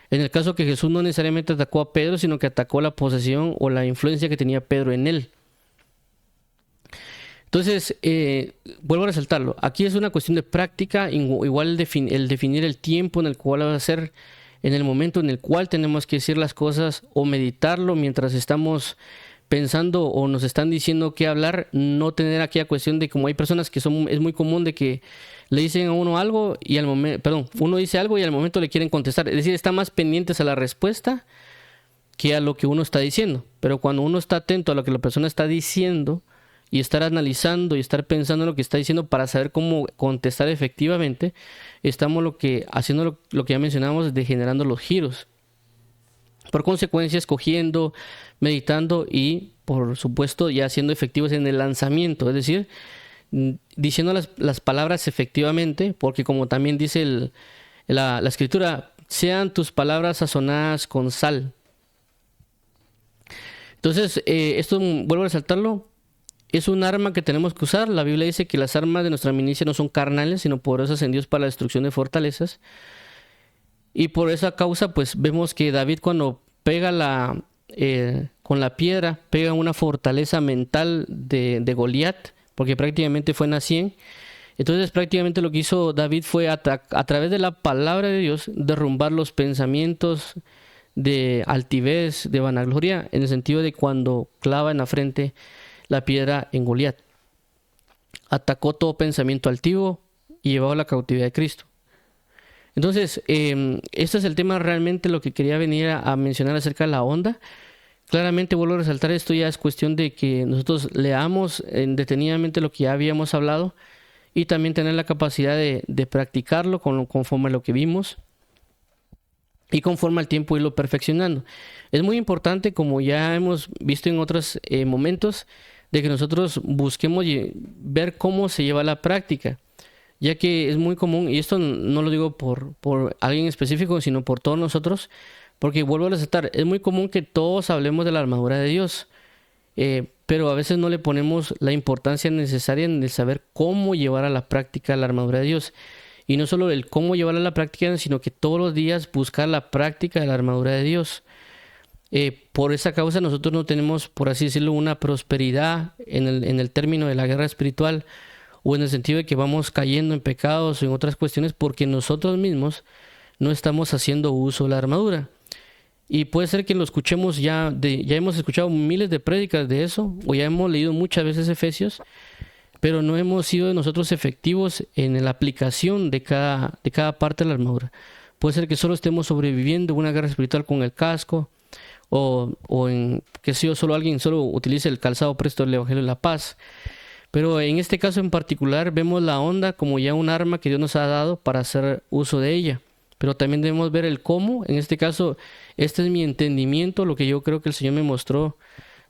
En el caso que Jesús no necesariamente atacó a Pedro, sino que atacó la posesión o la influencia que tenía Pedro en él. Entonces, vuelvo a resaltarlo, aquí es una cuestión de práctica, igual el definir el tiempo en el cual va a ser, en el momento en el cual tenemos que decir las cosas, o meditarlo mientras estamos pensando o nos están diciendo qué hablar, no tener aquella cuestión de, como hay personas que es muy común de que le dicen a uno algo y uno dice algo y al momento le quieren contestar, es decir, están más pendientes a la respuesta que a lo que uno está diciendo. Pero cuando uno está atento a lo que la persona está diciendo y estar analizando y estar pensando en lo que está diciendo para saber cómo contestar efectivamente, estamos haciendo lo que ya mencionábamos, de generando los giros. Por consecuencia, escogiendo, meditando y por supuesto, ya siendo efectivos en el lanzamiento, es decir, diciendo las palabras efectivamente, porque como también dice la escritura, sean tus palabras sazonadas con sal. Entonces, esto vuelvo a resaltarlo, es un arma que tenemos que usar. La Biblia dice que las armas de nuestra milicia no son carnales, sino poderosas en Dios para la destrucción de fortalezas. Y por esa causa, pues vemos que David, cuando pega con la piedra, pega una fortaleza mental de Goliat, porque prácticamente fue en 100. Entonces prácticamente lo que hizo David fue a través de la palabra de Dios derrumbar los pensamientos de altivez, de vanagloria, en el sentido de cuando clava en la frente la piedra en Goliat. Atacó todo pensamiento altivo y llevó a la cautividad de Cristo. Entonces, este es el tema realmente lo que quería venir a mencionar acerca de la onda. Claramente vuelvo a resaltar, esto ya es cuestión de que nosotros leamos detenidamente lo que ya habíamos hablado y también tener la capacidad de practicarlo conforme a lo que vimos y conforme al tiempo irlo perfeccionando. Es muy importante, como ya hemos visto en otros momentos, de que nosotros busquemos ver cómo se lleva la práctica, ya que es muy común, y esto no lo digo por alguien específico, sino por todos nosotros, porque vuelvo a resaltar, es muy común que todos hablemos de la armadura de Dios, pero a veces no le ponemos la importancia necesaria en el saber cómo llevar a la práctica la armadura de Dios. Y no solo el cómo llevarla a la práctica, sino que todos los días buscar la práctica de la armadura de Dios. Por esa causa nosotros no tenemos, por así decirlo, una prosperidad en el término de la guerra espiritual, o en el sentido de que vamos cayendo en pecados o en otras cuestiones porque nosotros mismos no estamos haciendo uso de la armadura. Y puede ser que lo escuchemos ya hemos escuchado miles de prédicas de eso, o ya hemos leído muchas veces Efesios, pero no hemos sido nosotros efectivos en la aplicación de cada parte de la armadura. Puede ser que solo estemos sobreviviendo una guerra espiritual con el casco, o en que si solo alguien solo utilice el calzado presto del Evangelio de la Paz. Pero en este caso en particular vemos la onda como ya un arma que Dios nos ha dado para hacer uso de ella. Pero también debemos ver el cómo. En este caso, este es mi entendimiento, lo que yo creo que el Señor me mostró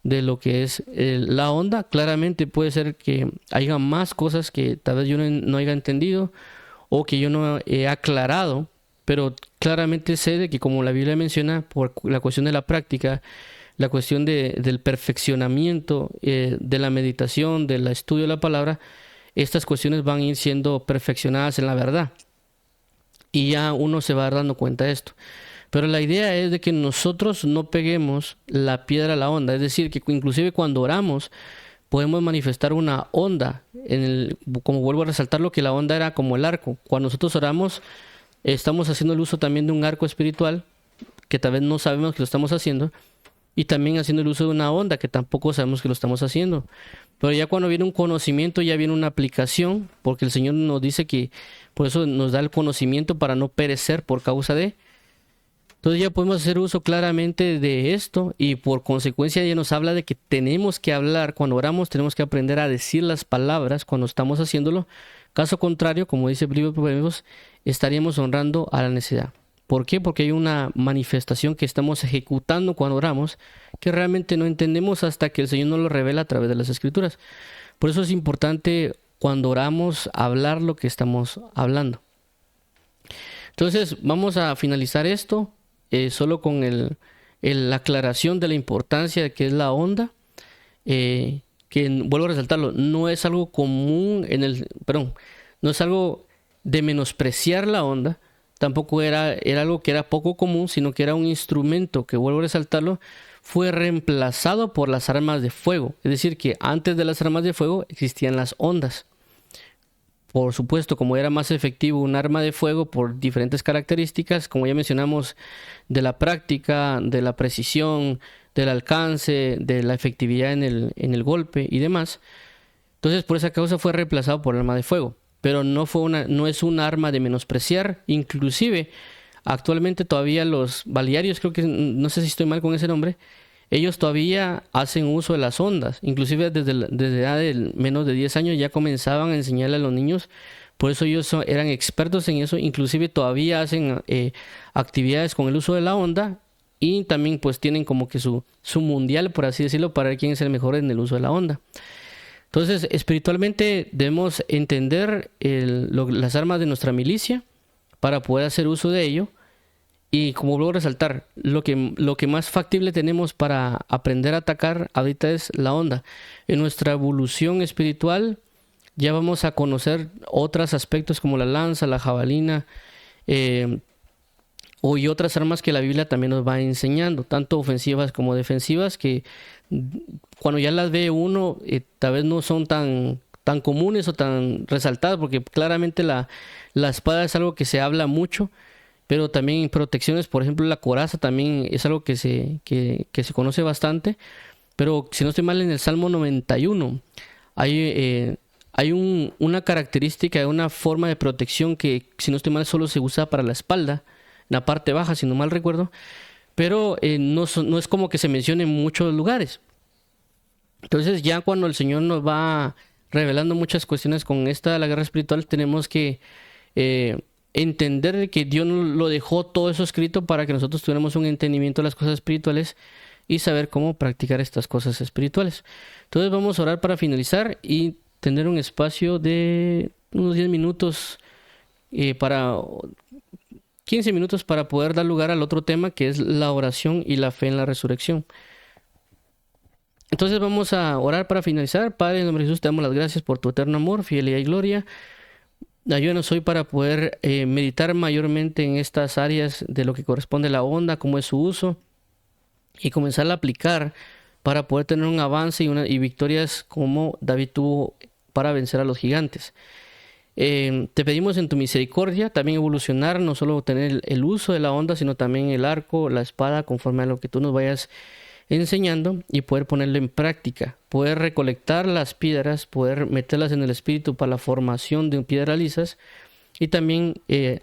de lo que es la onda. Claramente puede ser que haya más cosas que tal vez yo no haya entendido o que yo no he aclarado, pero claramente sé de que, como la Biblia menciona, por la cuestión de la práctica, la cuestión del perfeccionamiento, de la meditación, del estudio de la palabra, estas cuestiones van a ir siendo perfeccionadas en la verdad. Y ya uno se va dando cuenta de esto. Pero la idea es de que nosotros no peguemos la piedra a la onda. Es decir, que inclusive cuando oramos podemos manifestar una onda. Como vuelvo a resaltar, lo que la onda era como el arco. Cuando nosotros oramos, estamos haciendo el uso también de un arco espiritual, que tal vez no sabemos que lo estamos haciendo. Y también haciendo el uso de una onda, que tampoco sabemos que lo estamos haciendo. Pero ya cuando viene un conocimiento, ya viene una aplicación, porque el Señor nos dice que por eso nos da el conocimiento para no perecer por causa de. Entonces ya podemos hacer uso claramente de esto, y por consecuencia ya nos habla de que tenemos que hablar. Cuando oramos tenemos que aprender a decir las palabras cuando estamos haciéndolo. Caso contrario, como dice el libro de Proverbios, estaríamos honrando a la necedad. ¿Por qué? Porque hay una manifestación que estamos ejecutando cuando oramos que realmente no entendemos hasta que el Señor nos lo revela a través de las Escrituras. Por eso es importante cuando oramos hablar lo que estamos hablando. Entonces vamos a finalizar esto solo con la aclaración de la importancia de que es la onda, que vuelvo a resaltarlo, no es algo común no es algo de menospreciar la onda. Tampoco era algo que era poco común, sino que era un instrumento que, vuelvo a resaltarlo, fue reemplazado por las armas de fuego. Es decir, que antes de las armas de fuego existían las ondas. Por supuesto, como era más efectivo un arma de fuego por diferentes características, como ya mencionamos, de la práctica, de la precisión, del alcance, de la efectividad en el golpe y demás. Entonces, por esa causa fue reemplazado por el arma de fuego. Pero no es un arma de menospreciar. Inclusive, actualmente todavía los balearios, creo que, no sé si estoy mal con ese nombre, ellos todavía hacen uso de las ondas. Inclusive desde edad de menos de 10 años ya comenzaban a enseñarle a los niños. Por eso ellos eran expertos en eso. Inclusive todavía hacen actividades con el uso de la onda. y también pues tienen como que su mundial, por así decirlo, para ver quién es el mejor en el uso de la onda. Entonces, espiritualmente debemos entender las armas de nuestra milicia para poder hacer uso de ello. Y como vuelvo a resaltar, lo que más factible tenemos para aprender a atacar ahorita es la onda. En nuestra evolución espiritual ya vamos a conocer otros aspectos como la lanza, la jabalina, y otras armas que la Biblia también nos va enseñando, tanto ofensivas como defensivas, que cuando ya las ve uno, tal vez no son tan comunes o tan resaltadas, porque claramente la espada es algo que se habla mucho, pero también protecciones, por ejemplo la coraza también es algo que se conoce bastante. Pero si no estoy mal, en el Salmo 91 hay una característica, una forma de protección que, si no estoy mal, solo se usa para la espalda, en la parte baja, si no mal recuerdo, pero no es como que se mencione en muchos lugares. Entonces ya cuando el Señor nos va revelando muchas cuestiones con la guerra espiritual, tenemos que entender que Dios nos lo dejó todo eso escrito para que nosotros tuviéramos un entendimiento de las cosas espirituales y saber cómo practicar estas cosas espirituales. Entonces vamos a orar para finalizar y tener un espacio de unos 10 minutos, para 15 minutos, para poder dar lugar al otro tema, que es la oración y la fe en la resurrección. Entonces vamos a orar para finalizar. Padre, en nombre de Jesús, te damos las gracias por tu eterno amor, fidelidad y gloria. Ayúdanos hoy para poder meditar mayormente en estas áreas de lo que corresponde a la onda, cómo es su uso, y comenzar a aplicar para poder tener un avance y victorias como David tuvo para vencer a los gigantes. Te pedimos en tu misericordia también evolucionar, no solo tener el uso de la onda, sino también el arco, la espada, conforme a lo que tú nos vayas enseñando, y poder ponerlo en práctica, poder recolectar las piedras, poder meterlas en el espíritu para la formación de piedras lisas, y también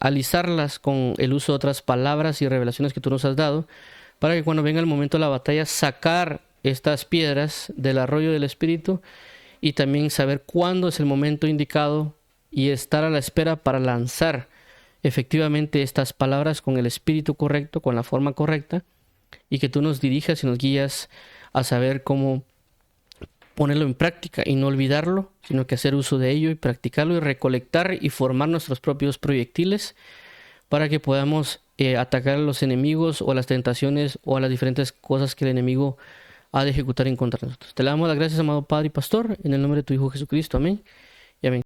alisarlas con el uso de otras palabras y revelaciones que tú nos has dado, para que cuando venga el momento de la batalla, sacar estas piedras del arroyo del espíritu, y también saber cuándo es el momento indicado y estar a la espera para lanzar efectivamente estas palabras con el espíritu correcto, con la forma correcta, y que tú nos dirijas y nos guías a saber cómo ponerlo en práctica y no olvidarlo, sino que hacer uso de ello y practicarlo y recolectar y formar nuestros propios proyectiles para que podamos atacar a los enemigos o a las tentaciones o a las diferentes cosas que el enemigo ha de ejecutar en contra de nosotros. Te damos las gracias, amado Padre y Pastor, en el nombre de tu Hijo Jesucristo. Amén y amén.